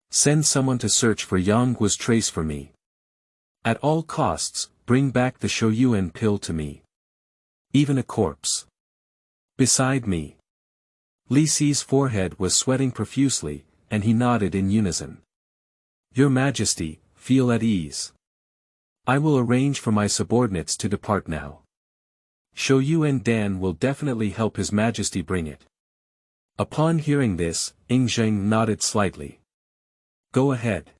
Send someone to search for Yanghua's trace for me. At all costs, bring back the Xiuyuan pill to me. Even a corpse. Beside me. Li Si's forehead was sweating profusely, and he nodded in unison. Your Majesty, feel at ease. I will arrange for my subordinates to depart now. Xiuyuan Dan will definitely help His Majesty bring it. Upon hearing this, Yingzheng nodded slightly. Go ahead.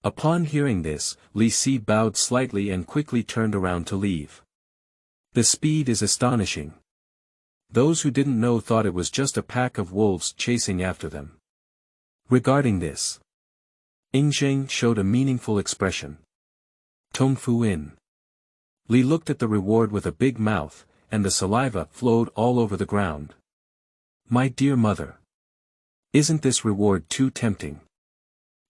Upon hearing this, Li Si bowed slightly and quickly turned around to leave. The speed is astonishing. Those who didn't know thought it was just a pack of wolves chasing after them. Regarding this, Yingzheng showed a meaningful expression. Tongfu in. Li looked at the reward with a big mouth, and the saliva flowed all over the ground. My dear mother. Isn't this reward too tempting?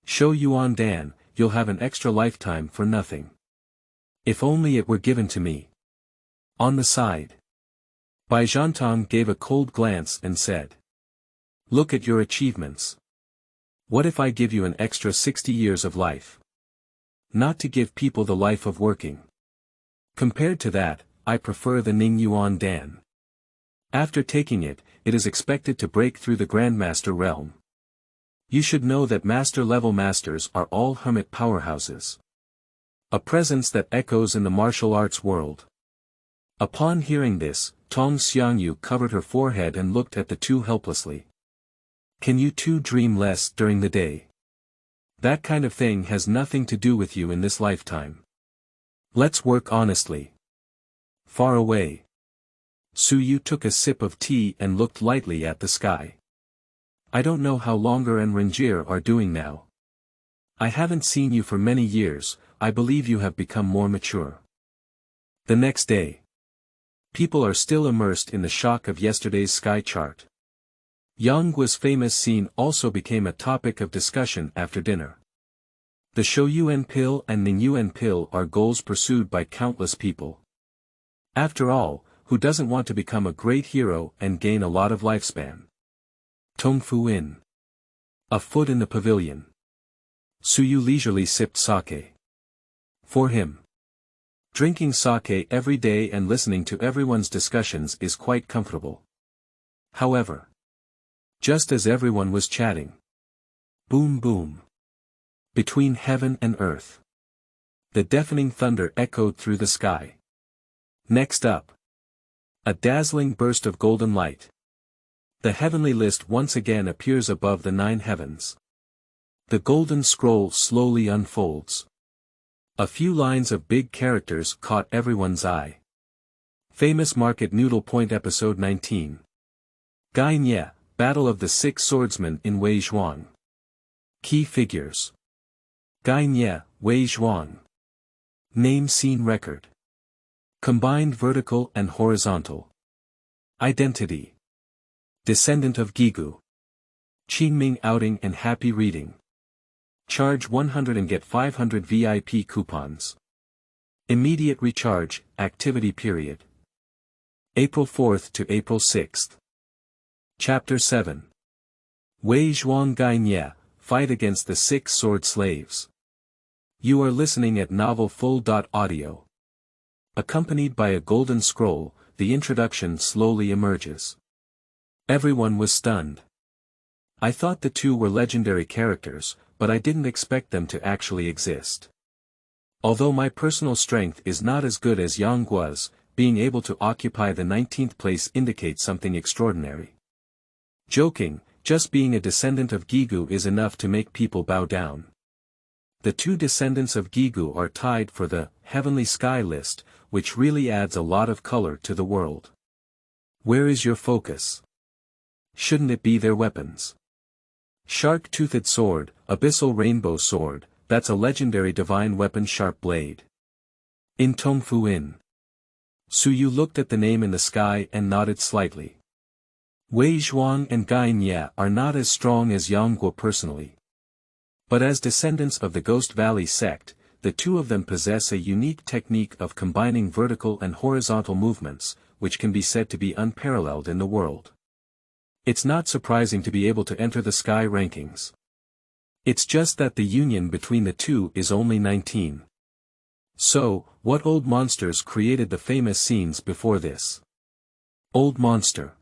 Show Yuan-Dan, you'll have an extra lifetime for nothing. If only it were given to me. On the side. Bai Zhantong gave a cold glance and said. Look at your achievements. What if I give you an extra 60 years of life? Not to give people the life of working. Compared to that, I prefer the Ning Yuan-Dan. After taking it, it is expected to break through the Grandmaster realm. You should know that master-level masters are all hermit powerhouses. A presence that echoes in the martial arts world. Upon hearing this, Tong Xiangyu covered her forehead and looked at the two helplessly. Can you two dream less during the day? That kind of thing has nothing to do with you in this lifetime. Let's work honestly. Far away. Su Yu took a sip of tea and looked lightly at the sky. I don't know how Longer and Rengier are doing now. I haven't seen you for many years, I believe you have become more mature. The next day. People are still immersed in the shock of yesterday's sky chart. Yang Guo's famous scene also became a topic of discussion after dinner. The Shouyuan pill and Ningyuan pill are goals pursued by countless people. After all, who doesn't want to become a great hero and gain a lot of lifespan? Tongfu Inn. A foot in the pavilion. Su Yu leisurely sipped sake. For him. Drinking sake every day and listening to everyone's discussions is quite comfortable. However. Just as everyone was chatting. Boom boom. Between heaven and earth. The deafening thunder echoed through the sky. Next up. A dazzling burst of golden light. The heavenly list once again appears above the 9 heavens. The golden scroll slowly unfolds. A few lines of big characters caught everyone's eye. Famous Market Noodle Point Episode 19. Gai Nye, Battle of the 6 Swordsmen in Wei Zhuang. Key figures. Gai Nye, Wei Zhuang. Name scene record. Combined vertical and horizontal. Identity. Descendant of Gigu. Qingming outing and happy reading. Charge 100 and get 500 VIP coupons. Immediate recharge, activity period. April 4th to April 6th. Chapter 7. Wei Zhuang Gai Nye, Fight Against the 6 Sword Slaves. You are listening at Novel Full.audio. Accompanied by a golden scroll, the introduction slowly emerges. Everyone was stunned. I thought the two were legendary characters, but I didn't expect them to actually exist. Although my personal strength is not as good as Yang Guo's, being able to occupy the 19th place indicates something extraordinary. Joking, just being a descendant of Gigu is enough to make people bow down. The two descendants of Gigu are tied for the Heavenly Sky list, which really adds a lot of color to the world. Where is your focus? Shouldn't it be their weapons? Shark-toothed sword, abyssal rainbow sword, that's a legendary divine weapon sharp blade. In Tongfu Inn. Su Yu looked at the name in the sky and nodded slightly. Wei Zhuang and Gai Nye are not as strong as Yang Guo personally. But as descendants of the Ghost Valley sect, the two of them possess a unique technique of combining vertical and horizontal movements, which can be said to be unparalleled in the world. It's not surprising to be able to enter the sky rankings. It's just that the union between the two is only 19. So, what old monsters created the famous scenes before this? Old monster.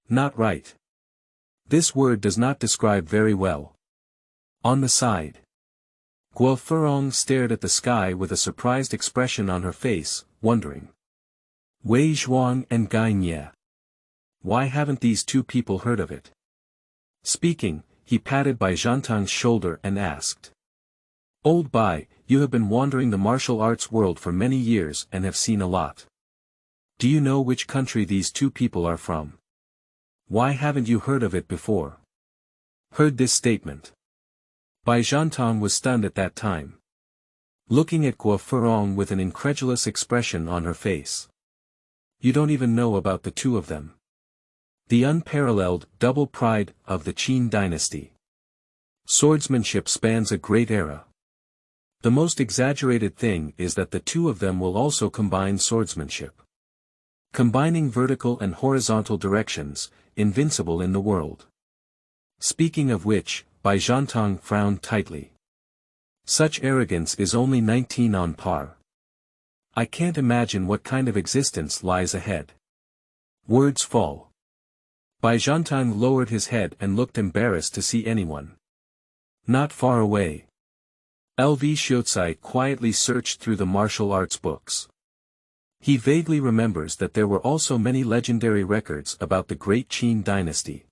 Not right. This word does not describe very well. On the side. Guo Furong stared at the sky with a surprised expression on her face, wondering. Wei Zhuang and Gai Nye. Why haven't these two people heard of it? Speaking, he patted Bai Zhantang's shoulder and asked. Old Bai, you have been wandering the martial arts world for many years and have seen a lot. Do you know which country these two people are from? Why haven't you heard of it before? Heard this statement. Bai Zhantang was stunned at that time. Looking at Guo Furong with an incredulous expression on her face. You don't even know about the two of them. The unparalleled double pride of the Qin dynasty. Swordsmanship spans a great era. The most exaggerated thing is that the two of them will also combine swordsmanship. Combining vertical and horizontal directions, invincible in the world. Speaking of which, Bai Zhantong frowned tightly. Such arrogance is only 19 on par. I can't imagine what kind of existence lies ahead. Words fall. Bai Zhantong lowered his head and looked embarrassed to see anyone. Not far away. LV Xiucai quietly searched through the martial arts books. He vaguely remembers that there were also many legendary records about the Great Qin dynasty.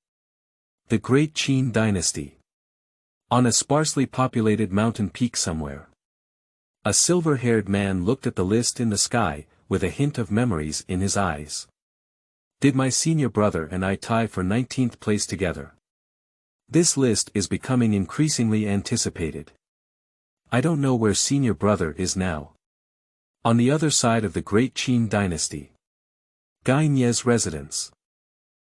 The Great Qin dynasty. On a sparsely populated mountain peak somewhere. A silver-haired man looked at the list in the sky, with a hint of memories in his eyes. Did my senior brother and I tie for 19th place together? This list is becoming increasingly anticipated. I don't know where senior brother is now. On the other side of the Great Qin dynasty. Gai Nie's residence.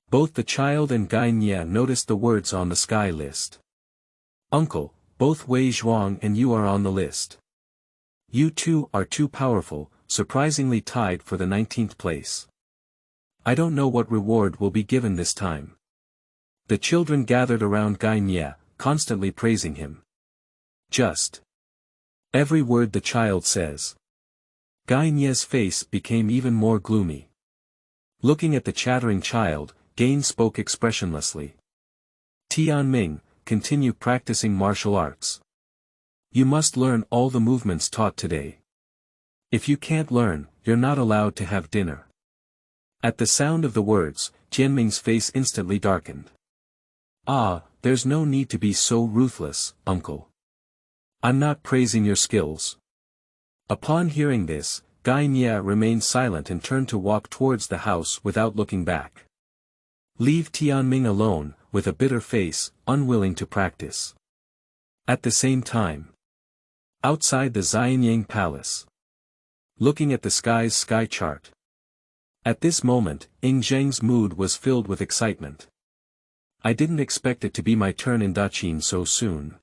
Both the child and Gai Nie noticed the words on the sky list. Uncle, both Wei Zhuang and you are on the list. You two are too powerful, surprisingly tied for the 19th place. I don't know what reward will be given this time. The children gathered around Gai Nie, constantly praising him. Just. Every word the child says. Gai Nie's face became even more gloomy. Looking at the chattering child, Gain spoke expressionlessly. Tianming, continue practicing martial arts. You must learn all the movements taught today. If you can't learn, you're not allowed to have dinner. At the sound of the words, Jianming's face instantly darkened. Ah, there's no need to be so ruthless, uncle. I'm not praising your skills. Upon hearing this, Gai Nie remained silent and turned to walk towards the house without looking back. Leave Tianming alone, with a bitter face, unwilling to practice. At the same time. Outside the Xianyang Palace. Looking at the sky's sky chart. At this moment, Ying Zheng's mood was filled with excitement. I didn't expect it to be my turn in Daqin so soon.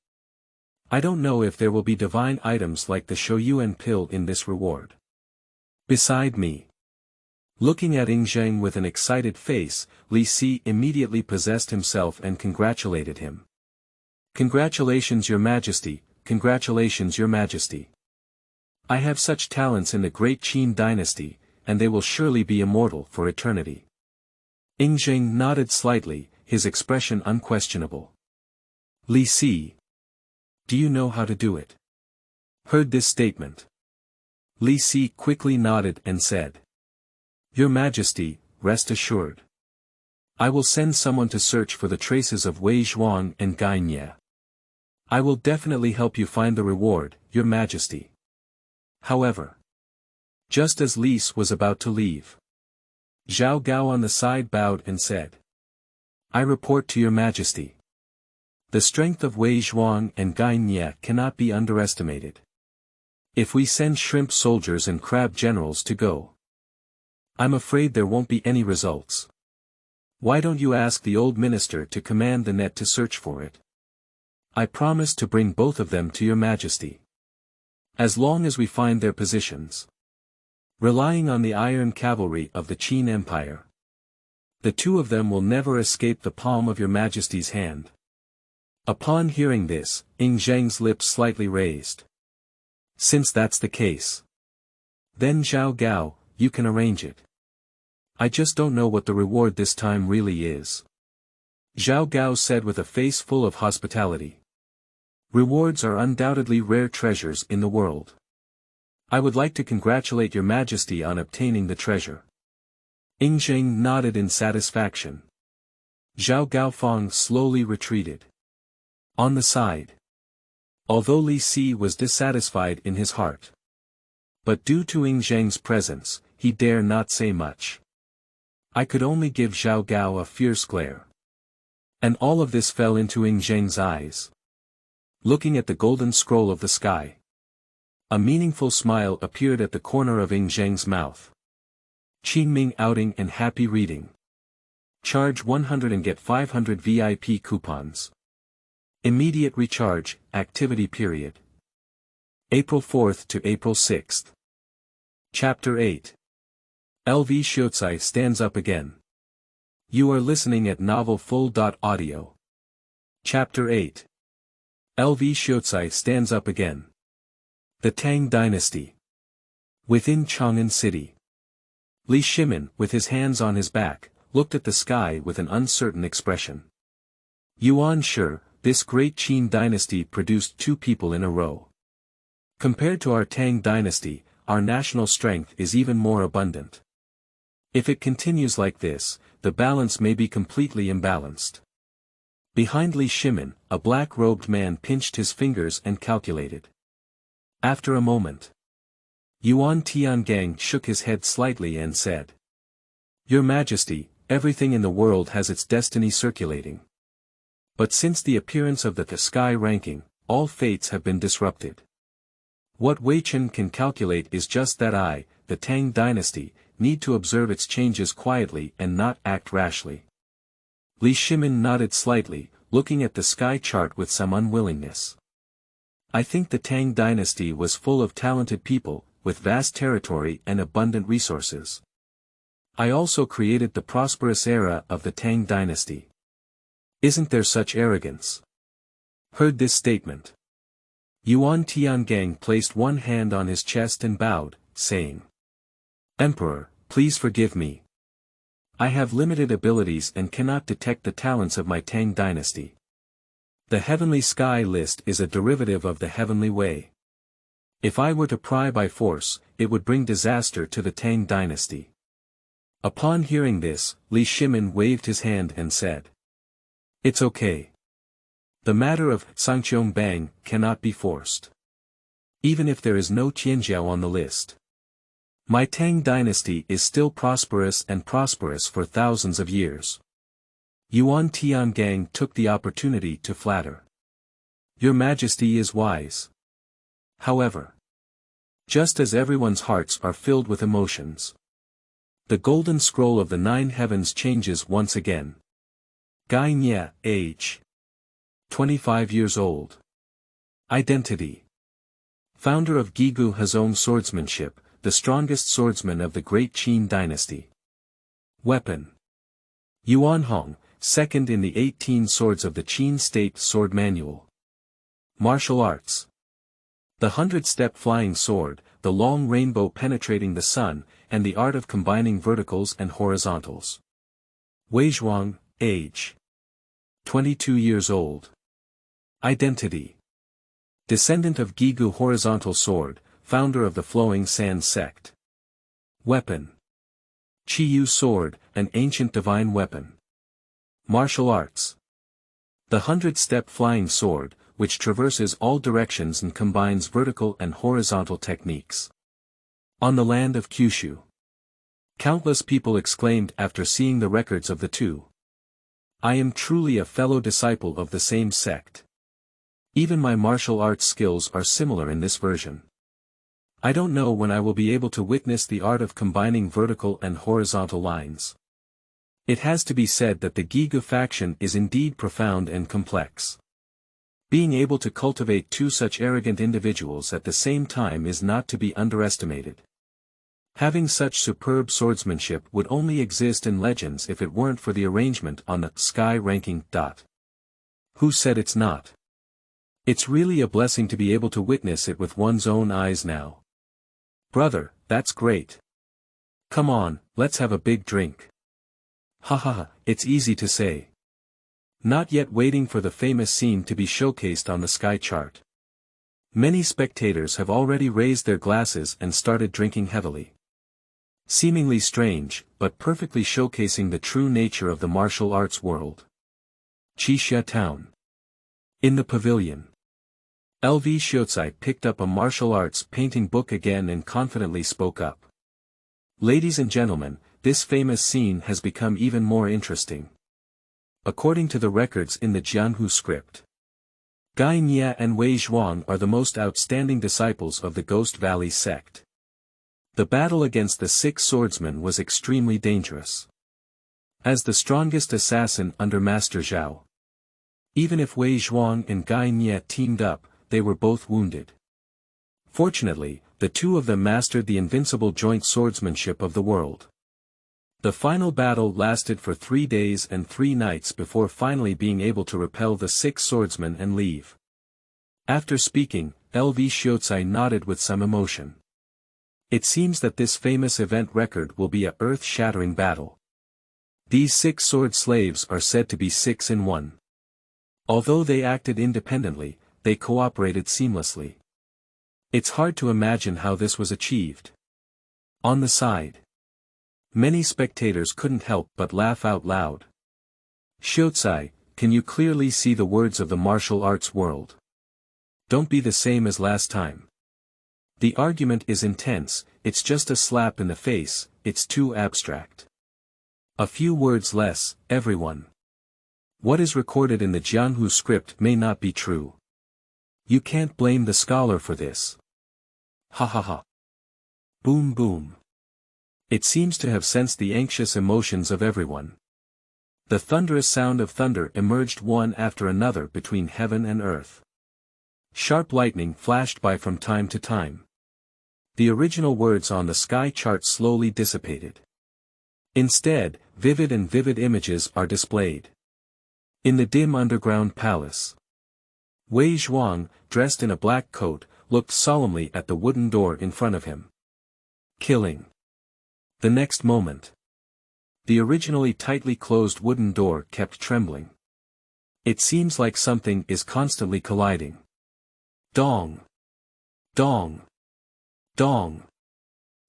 I don't know if there will be divine items like the Shouyuan pill in this reward. Beside me. Looking at Ying Zheng with an excited face, Li Si immediately possessed himself and congratulated him. Congratulations your majesty, congratulations your majesty. I have such talents in the Great Qin dynasty, and they will surely be immortal for eternity. Ying Zheng nodded slightly, his expression unquestionable. Li Si. Do you know how to do it? Heard this statement. Li Si quickly nodded and said. Your Majesty, rest assured. I will send someone to search for the traces of Wei Zhuang and Gai Nie. I will definitely help you find the reward, Your Majesty. However. Just as Lise was about to leave. Zhao Gao on the side bowed and said. I report to Your Majesty. The strength of Wei Zhuang and Gai Nie cannot be underestimated. If we send shrimp soldiers and crab generals to go, I'm afraid there won't be any results. Why don't you ask the old minister to command the net to search for it? I promise to bring both of them to Your Majesty. As long as we find their positions. Relying on the iron cavalry of the Qin Empire. The two of them will never escape the palm of Your Majesty's hand. Upon hearing this, Ying Zheng's lips slightly raised. Since that's the case. Then Zhao Gao, you can arrange it. I just don't know what the reward this time really is. Zhao Gao said with a face full of hospitality. Rewards are undoubtedly rare treasures in the world. I would like to congratulate Your Majesty on obtaining the treasure. Ying Zheng nodded in satisfaction. Zhao Gaofeng slowly retreated. On the side. Although Li Si was dissatisfied in his heart. But due to Ying Zheng's presence, he dare not say much. I could only give Zhao Gao a fierce glare. And all of this fell into Ying Zheng's eyes. Looking at the golden scroll of the sky. A meaningful smile appeared at the corner of Ying Zheng's mouth. Qingming outing and happy reading. Charge 100 and get 500 VIP coupons. Immediate recharge, activity period. April 4th to April 6th. Chapter 8. LV Xiucai stands up again. You are listening at novelfull.audio. Chapter 8. LV Xiucai stands up again. The Tang Dynasty. Within Chang'an City. Li Shimin, with his hands on his back, looked at the sky with an uncertain expression. Yuan Shi, this great Qin dynasty produced two people in a row. Compared to our Tang dynasty, our national strength is even more abundant. If it continues like this, the balance may be completely imbalanced. Behind Li Shimin, a black-robed man pinched his fingers and calculated. After a moment, Yuan Tiangang shook his head slightly and said, Your Majesty, everything in the world has its destiny circulating. But since the appearance of the sky ranking, all fates have been disrupted. What Wei Chen can calculate is just that I, the Tang dynasty, need to observe its changes quietly and not act rashly. Li Shimin nodded slightly, looking at the sky chart with some unwillingness. I think the Tang dynasty was full of talented people, with vast territory and abundant resources. I also created the prosperous era of the Tang dynasty. Isn't there such arrogance? Heard this statement. Yuan Tiangang placed one hand on his chest and bowed, saying, Emperor, please forgive me. I have limited abilities and cannot detect the talents of my Tang dynasty. The heavenly sky list is a derivative of the heavenly way. If I were to pry by force, it would bring disaster to the Tang dynasty. Upon hearing this, Li Shimin waved his hand and said, It's okay. The matter of Sangqiong Bang cannot be forced. Even if there is no Tianjiao on the list. My Tang dynasty is still prosperous for thousands of years. Yuan Tiangang took the opportunity to flatter. Your Majesty is wise. However, just as everyone's hearts are filled with emotions, the golden scroll of the 9 heavens changes once again. Gai Nye, age 25 years old. Identity. Founder of Gigu Hazong swordsmanship, the strongest swordsman of the great Qin dynasty. Weapon. Yuan Hong, second in the 18 swords of the Qin State Sword Manual. Martial arts. The 100-step flying sword, the long rainbow penetrating the sun, and the art of combining verticals and horizontals. Wei Zhuang, age 22 years old. Identity. Descendant of Gigu horizontal sword, founder of the Flowing Sand sect. Weapon. Qiyu sword, an ancient divine weapon. Martial arts. The 100-step flying sword, which traverses all directions and combines vertical and horizontal techniques. On the land of Kyushu. Countless people exclaimed after seeing the records of the two. I am truly a fellow disciple of the same sect. Even my martial arts skills are similar in this version. I don't know when I will be able to witness the art of combining vertical and horizontal lines. It has to be said that the Gigu faction is indeed profound and complex. Being able to cultivate two such arrogant individuals at the same time is not to be underestimated. Having such superb swordsmanship would only exist in legends if it weren't for the arrangement on the sky ranking. Who said it's not? It's really a blessing to be able to witness it with one's own eyes now. Brother, that's great. Come on, let's have a big drink. Haha, it's easy to say. Not yet waiting for the famous scene to be showcased on the sky chart. Many spectators have already raised their glasses and started drinking heavily. Seemingly strange, but perfectly showcasing the true nature of the martial arts world. Qixia Town. In the pavilion. LV Xiucai picked up a martial arts painting book again and confidently spoke up. Ladies and gentlemen, this famous scene has become even more interesting. According to the records in the Jianhu script, Gai Nye and Wei Zhuang are the most outstanding disciples of the Ghost Valley sect. The battle against the 6 swordsmen was extremely dangerous. As the strongest assassin under Master Zhao. Even if Wei Zhuang and Gai Nie teamed up, they were both wounded. Fortunately, the two of them mastered the invincible joint swordsmanship of the world. The final battle lasted for 3 days and 3 nights before finally being able to repel the 6 swordsmen and leave. After speaking, LV Xiucai nodded with some emotion. It seems that this famous event record will be a earth-shattering battle. These 6 sword slaves are said to be 6 in 1. Although they acted independently, they cooperated seamlessly. It's hard to imagine how this was achieved. On the side, many spectators couldn't help but laugh out loud. Xiucai, can you clearly see the words of the martial arts world? Don't be the same as last time. The argument is intense, it's just a slap in the face, it's too abstract. A few words less, everyone. What is recorded in the Jianghu script may not be true. You can't blame the scholar for this. Ha ha ha. Boom boom. It seems to have sensed the anxious emotions of everyone. The thunderous sound of thunder emerged one after another between heaven and earth. Sharp lightning flashed by from time to time. The original words on the sky chart slowly dissipated. Instead, vivid images are displayed. In the dim underground palace, Wei Zhuang, dressed in a black coat, looked solemnly at the wooden door in front of him. Killing. The next moment, the originally tightly closed wooden door kept trembling. It seems like something is constantly colliding. Dong. Dong. Dong.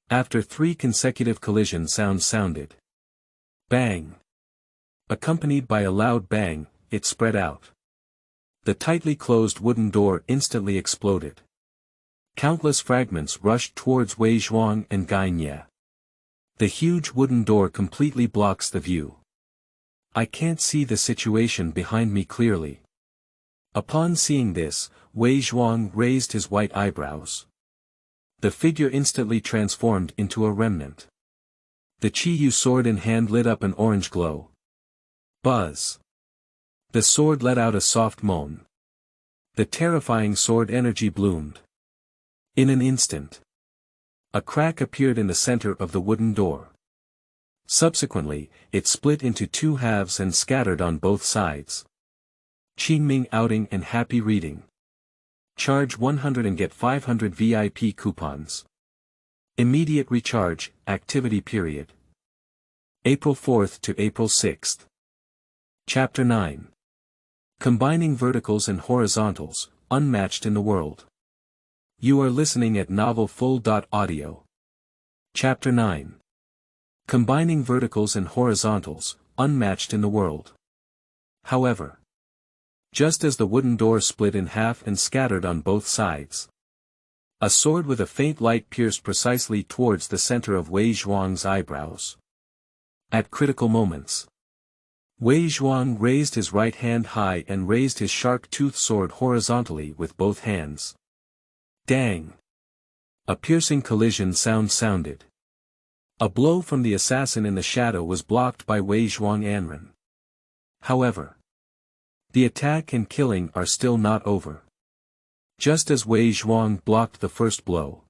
After 3 consecutive collision sounds sounded. Bang. Accompanied by a loud bang, it spread out. The tightly closed wooden door instantly exploded. Countless fragments rushed towards Wei Zhuang and Gai Nie. The huge wooden door completely blocks the view. I can't see the situation behind me clearly. Upon seeing this, Wei Zhuang raised his white eyebrows. The figure instantly transformed into a remnant. The Qiyu sword in hand lit up an orange glow. Buzz. The sword let out a soft moan. The terrifying sword energy bloomed. In an instant, a crack appeared in the center of the wooden door. Subsequently, it split into 2 halves and scattered on both sides. Qingming outing and happy reading. Charge 100 and get 500 VIP coupons. Immediate recharge, activity period. April 4th to April 6th. Chapter 9. Combining verticals and horizontals, unmatched in the world. You are listening at novelfull.audio. Chapter 9. Combining verticals and horizontals, unmatched in the world. However, just as the wooden door split in half and scattered on both sides, a sword with a faint light pierced precisely towards the center of Wei Zhuang's eyebrows. At critical moments, Wei Zhuang raised his right hand high and raised his sharp-toothed sword horizontally with both hands. Dang! A piercing collision sound sounded. A blow from the assassin in the shadow was blocked by Wei Zhuang Anren. However, the attack and killing are still not over. Just as Wei Zhuang blocked the first blow,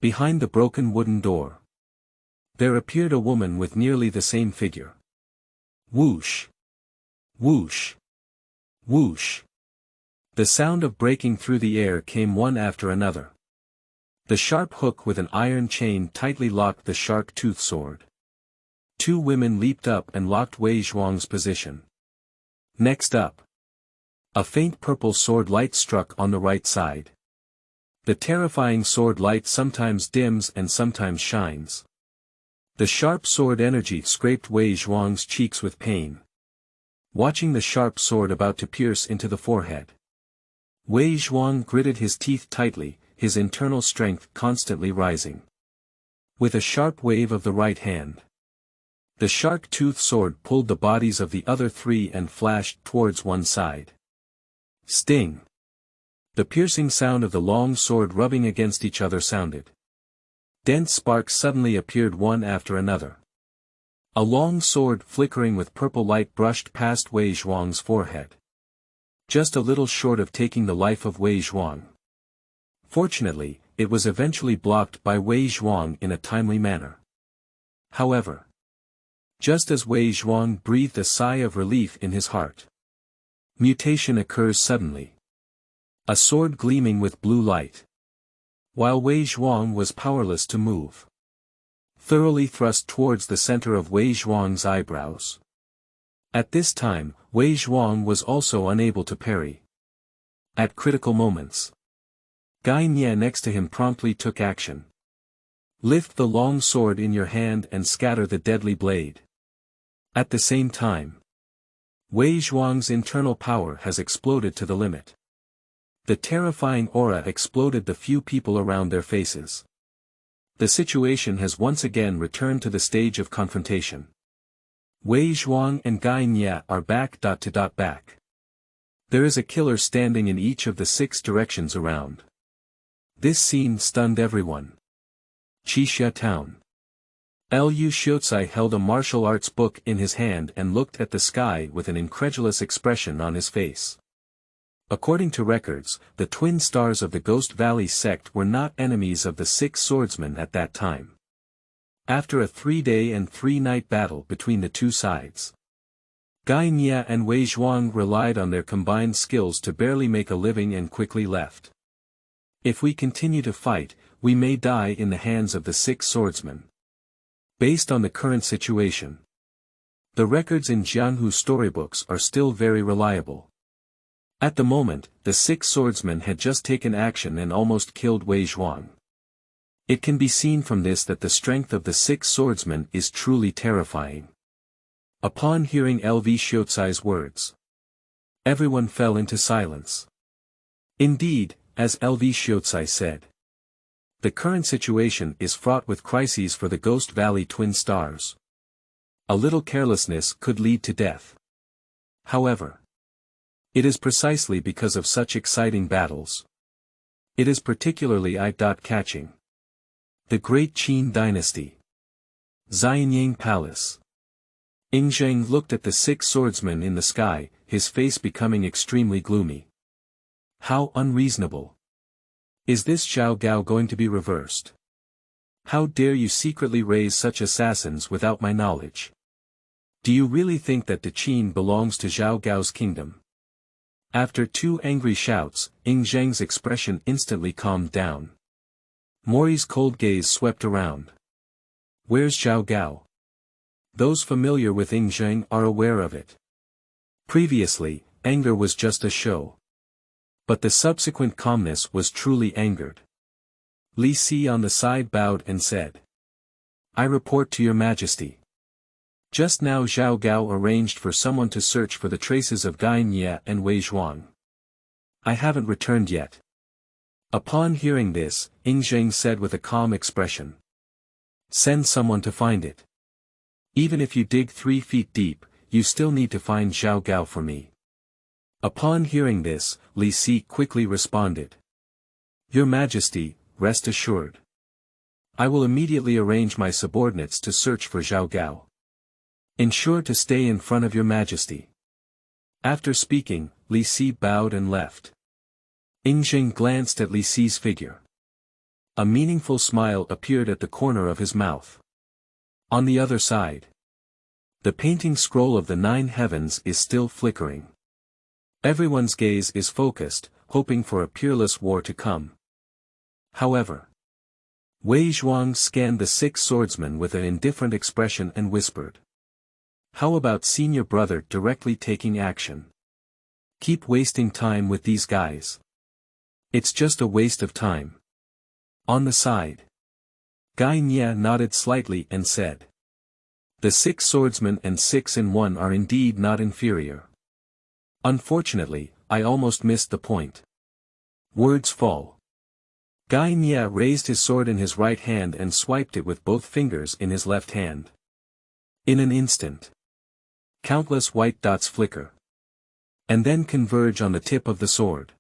behind the broken wooden door, there appeared a woman with nearly the same figure. Whoosh! Whoosh! Whoosh! The sound of breaking through the air came one after another. The sharp hook with an iron chain tightly locked the sharp-toothed sword. 2 women leaped up and locked Wei Zhuang's position. Next up, a faint purple sword light struck on the right side. The terrifying sword light sometimes dims and sometimes shines. The sharp sword energy scraped Wei Zhuang's cheeks with pain. Watching the sharp sword about to pierce into the forehead, Wei Zhuang gritted his teeth tightly, his internal strength constantly rising. With a sharp wave of the right hand, the sharp-toothed sword pulled the bodies of the other 3 and flashed towards one side. Sting! The piercing sound of the long sword rubbing against each other sounded. Dense sparks suddenly appeared one after another. A long sword flickering with purple light brushed past Wei Zhuang's forehead. Just a little short of taking the life of Wei Zhuang. Fortunately, it was eventually blocked by Wei Zhuang in a timely manner. However, just as Wei Zhuang breathed a sigh of relief in his heart, mutation occurs suddenly. A sword gleaming with blue light. While Wei Zhuang was powerless to move, thoroughly thrust towards the center of Wei Zhuang's eyebrows. At this time, Wei Zhuang was also unable to parry. At critical moments, Guy Nye next to him promptly took action. Lift the long sword in your hand and scatter the deadly blade. At the same time, Wei Zhuang's internal power has exploded to the limit. The terrifying aura exploded the few people around their faces. The situation has once again returned to the stage of confrontation. Wei Zhuang and Guy Nye are back. Back. There is a killer standing in each of the 6 directions around. This scene stunned everyone. Qixia Town. Lu Xiucai held a martial arts book in his hand and looked at the sky with an incredulous expression on his face. According to records, the twin stars of the Ghost Valley sect were not enemies of the 6 swordsmen at that time. After a 3-day and 3-night battle between the two sides, Guy Nye and Wei Zhuang relied on their combined skills to barely make a living and quickly left. If we continue to fight, we may die in the hands of the 6 swordsmen. Based on the current situation, the records in Jianhu storybooks are still very reliable. At the moment, the 6 swordsmen had just taken action and almost killed Wei Zhuang. It can be seen from this that the strength of the 6 swordsmen is truly terrifying. Upon hearing Lv Xiucai's words, everyone fell into silence. Indeed, as Lv Xiucai said, the current situation is fraught with crises for the Ghost Valley twin stars. A little carelessness could lead to death. However, it is precisely because of such exciting battles. It is particularly eye-catching. The Great Qin Dynasty. Xianyang Palace. Ingzheng looked at the 6 swordsmen in the sky, his face becoming extremely gloomy. How unreasonable. Is this Zhao Gao going to be reversed? How dare you secretly raise such assassins without my knowledge? Do you really think that the Qin belongs to Zhao Gao's kingdom? After 2 angry shouts, Ingzheng's expression instantly calmed down. Mori's cold gaze swept around. Where's Zhao Gao? Those familiar with Ingzheng are aware of it. Previously, anger was just a show. But the subsequent calmness was truly angered. Li Si on the side bowed and said, I report to your majesty. Just now Zhao Gao arranged for someone to search for the traces of Guy Nye and Wei Zhuang. I haven't returned yet. Upon hearing this, Ingzheng said with a calm expression. Send someone to find it. Even if you dig 3 feet deep, you still need to find Zhao Gao for me. Upon hearing this, Li Si quickly responded. Your Majesty, rest assured. I will immediately arrange my subordinates to search for Zhao Gao. Ensure to stay in front of your Majesty. After speaking, Li Si bowed and left. Ingzheng glanced at Li Si's figure. A meaningful smile appeared at the corner of his mouth. On the other side, the painting scroll of the 9 heavens is still flickering. Everyone's gaze is focused, hoping for a peerless war to come. However, Wei Zhuang scanned the 6 swordsmen with an indifferent expression and whispered. How about senior brother directly taking action? Keep wasting time with these guys. It's just a waste of time. On the side, Guy Nye nodded slightly and said. The 6 swordsmen and 6 in 1 are indeed not inferior. Unfortunately, I almost missed the point. Words fall. Guy Nye raised his sword in his right hand and swiped it with both fingers in his left hand. In an instant, countless white dots flicker, and then converge on the tip of the sword.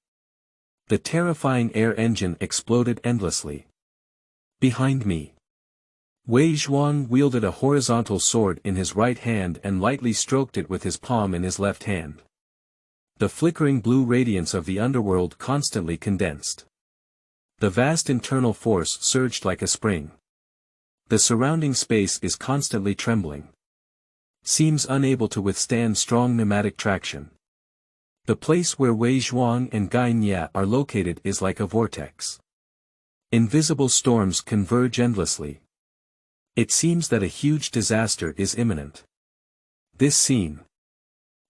The terrifying air engine exploded endlessly. Behind me, Wei Zhuang wielded a horizontal sword in his right hand and lightly stroked it with his palm in his left hand. The flickering blue radiance of the underworld constantly condensed. The vast internal force surged like a spring. The surrounding space is constantly trembling. Seems unable to withstand strong pneumatic traction. The place where Wei Zhuang and Gai Nia are located is like a vortex. Invisible storms converge endlessly. It seems that a huge disaster is imminent. This scene.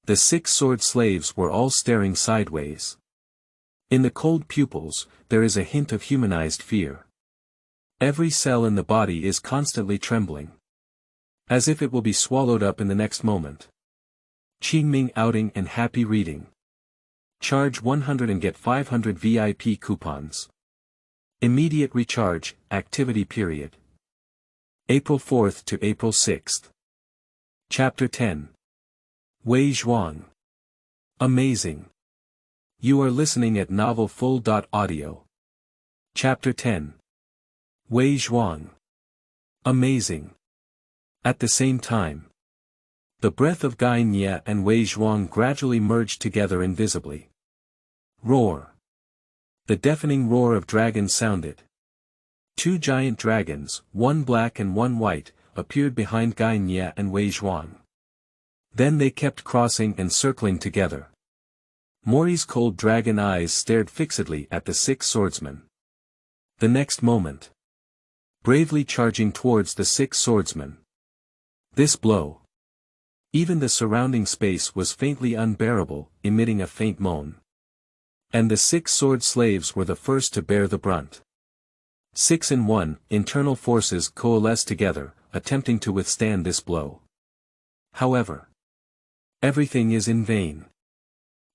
The 6 sword slaves were all staring sideways. In the cold pupils, there is a hint of humanized fear. Every cell in the body is constantly trembling. As if it will be swallowed up in the next moment. Qingming outing and happy reading. Charge 100 and get 500 VIP coupons. Immediate recharge, activity period. April 4th to April 6th. Chapter 10. Wei Zhuang. Amazing. You are listening at novelfull.audio. Chapter 10. Wei Zhuang. Amazing. At the same time. The breath of Gai Nia and Wei Zhuang gradually merged together invisibly. Roar. The deafening roar of dragons sounded. 2 giant dragons, one black and one white, appeared behind Gai Nia and Wei Zhuang. Then they kept crossing and circling together. Mori's cold dragon eyes stared fixedly at the 6 swordsmen. The next moment. Bravely charging towards the 6 swordsmen. This blow. Even the surrounding space was faintly unbearable, emitting a faint moan. And the 6 sword slaves were the first to bear the brunt. 6 in 1, internal forces coalesced together, attempting to withstand this blow. However, everything is in vain.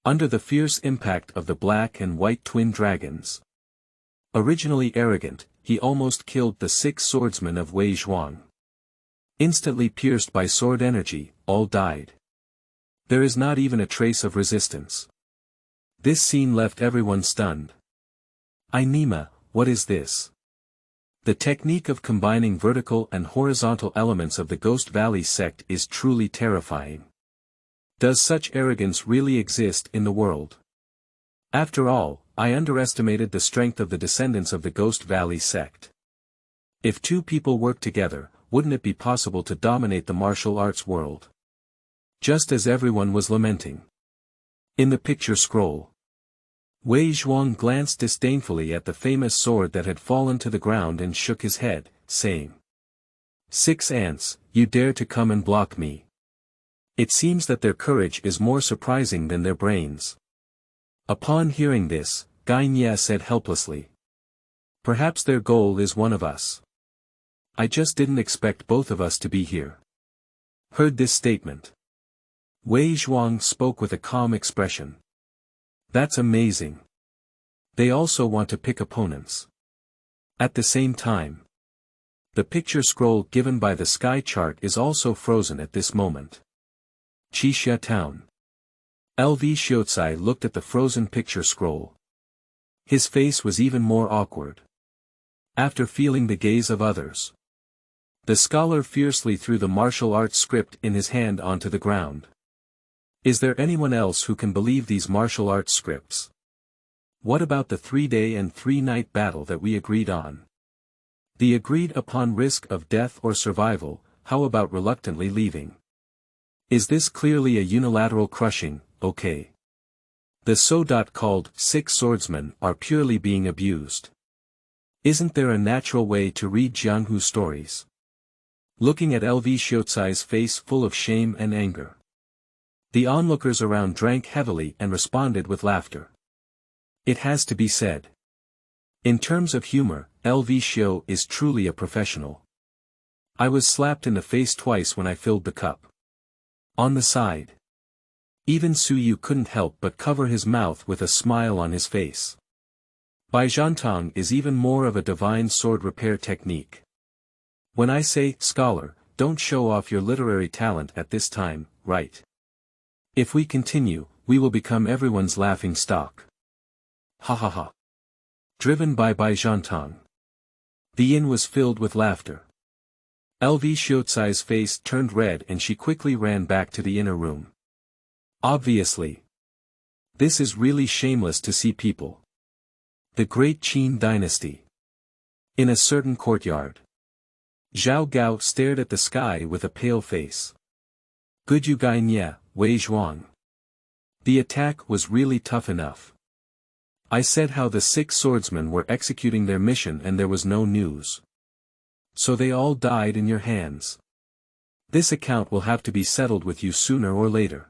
Under the fierce impact of the black and white twin dragons. Originally arrogant, he almost killed the 6 swordsmen of Wei Zhuang. Instantly pierced by sword energy, all died. There is not even a trace of resistance. This scene left everyone stunned. Inima, what is this? The technique of combining vertical and horizontal elements of the Ghost Valley sect is truly terrifying. Does such arrogance really exist in the world? After all, I underestimated the strength of the descendants of the Ghost Valley sect. If 2 people work together, wouldn't it be possible to dominate the martial arts world? Just as everyone was lamenting. In the picture scroll. Wei Zhuang glanced disdainfully at the famous sword that had fallen to the ground and shook his head, saying. 6 ants, you dare to come and block me. It seems that their courage is more surprising than their brains. Upon hearing this, Gai Nia said helplessly. Perhaps their goal is one of us. I just didn't expect both of us to be here. Heard this statement. Wei Zhuang spoke with a calm expression. That's amazing. They also want to pick opponents. At the same time. The picture scroll given by the sky chart is also frozen at this moment. Qixia Town. LV Xiucai looked at the frozen picture scroll. His face was even more awkward. After feeling the gaze of others. The scholar fiercely threw the martial arts script in his hand onto the ground. Is there anyone else who can believe these martial arts scripts? What about the 3-day and 3-night battle that we agreed on? The agreed upon risk of death or survival, how about reluctantly leaving? Is this clearly a unilateral crushing, okay? The so-called 6 swordsmen are purely being abused. Isn't there a natural way to read Jianghu stories? Looking at LV Xiucai's face full of shame and anger. The onlookers around drank heavily and responded with laughter. It has to be said. In terms of humor, LV Xiu is truly a professional. I was slapped in the face twice when I filled the cup. On the side. Even Suyu couldn't help but cover his mouth with a smile on his face. Baizhantong is even more of a divine sword repair technique. When I say, scholar, don't show off your literary talent at this time, right? If we continue, we will become everyone's laughing stock. Ha ha ha. Driven by Baizhantong. The inn was filled with laughter. LV Xiucai's face turned red and she quickly ran back to the inner room. Obviously. This is really shameless to see people. The Great Qin Dynasty. In a certain courtyard. Zhao Gao stared at the sky with a pale face. Good you Gai Nye, Wei Zhuang. The attack was really tough enough. I said how the 6 swordsmen were executing their mission and there was no news. So they all died in your hands. This account will have to be settled with you sooner or later.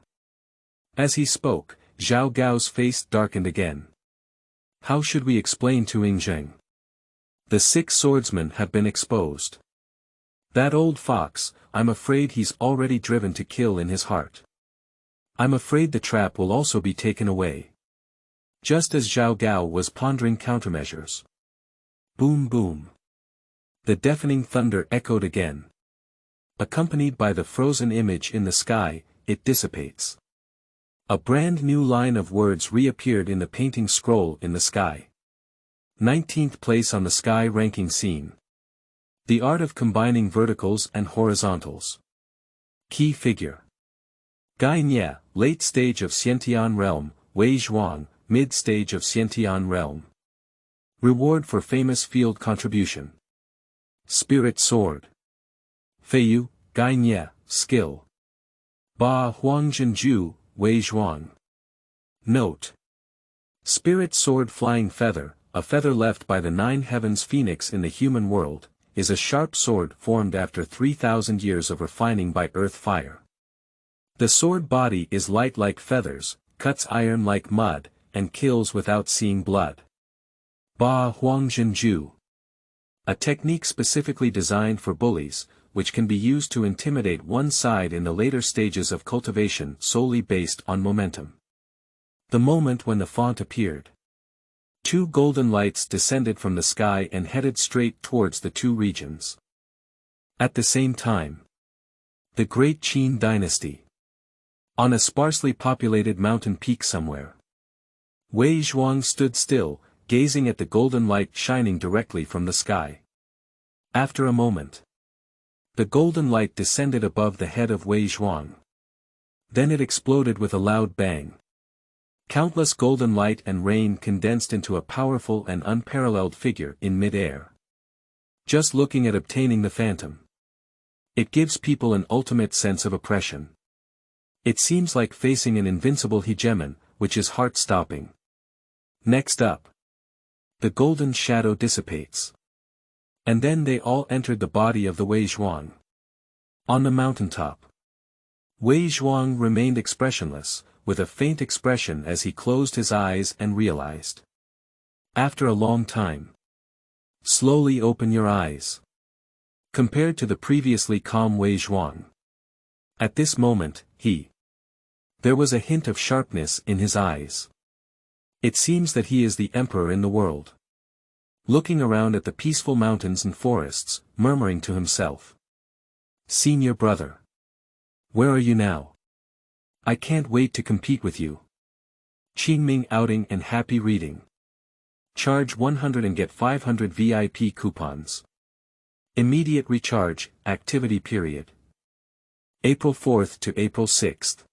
As he spoke, Zhao Gao's face darkened again. How should we explain to Yingzheng? The 6 swordsmen have been exposed. That old fox, I'm afraid he's already driven to kill in his heart. I'm afraid the trap will also be taken away. Just as Zhao Gao was pondering countermeasures. Boom boom. The deafening thunder echoed again. Accompanied by the frozen image in the sky, it dissipates. A brand new line of words reappeared in the painting scroll in the sky. 19th place on the sky ranking scene. The art of combining verticals and horizontals. Key figure. Gai Nye, late stage of Xiantian realm, Wei Zhuang, mid stage of Xiantian realm. Reward for famous field contribution. Spirit sword. Feiyu, Gai Nye, skill. Ba Huangjinju, Wei Zhuang. Note. Spirit sword flying feather, a feather left by the 9 heavens phoenix in the human world, is a sharp sword formed after 3,000 years of refining by earth fire. The sword body is light like feathers, cuts iron like mud, and kills without seeing blood. Ba Huangjinju. A technique specifically designed for bullies, which can be used to intimidate one side in the later stages of cultivation solely based on momentum. The moment when the font appeared. 2 golden lights descended from the sky and headed straight towards the 2 regions. At the same time. The Great Qin Dynasty. On a sparsely populated mountain peak somewhere. Wei Zhuang stood still, gazing at the golden light shining directly from the sky. After a moment. The golden light descended above the head of Wei Zhuang. Then it exploded with a loud bang. Countless golden light and rain condensed into a powerful and unparalleled figure in mid-air. Just looking at obtaining the phantom. It gives people an ultimate sense of oppression. It seems like facing an invincible hegemon, which is heart-stopping. Next up. The golden shadow dissipates. And then they all entered the body of the Wei Zhuang. On the mountaintop. Wei Zhuang remained expressionless, with a faint expression as he closed his eyes and realized. After a long time. Slowly open your eyes. Compared to the previously calm Wei Zhuang. At this moment, there was a hint of sharpness in his eyes. It seems that he is the emperor in the world. Looking around at the peaceful mountains and forests, murmuring to himself. Senior brother. Where are you now? I can't wait to compete with you. Qingming outing and happy reading. Charge 100 and get 500 VIP coupons. Immediate recharge, activity period. April 4th to April 6th.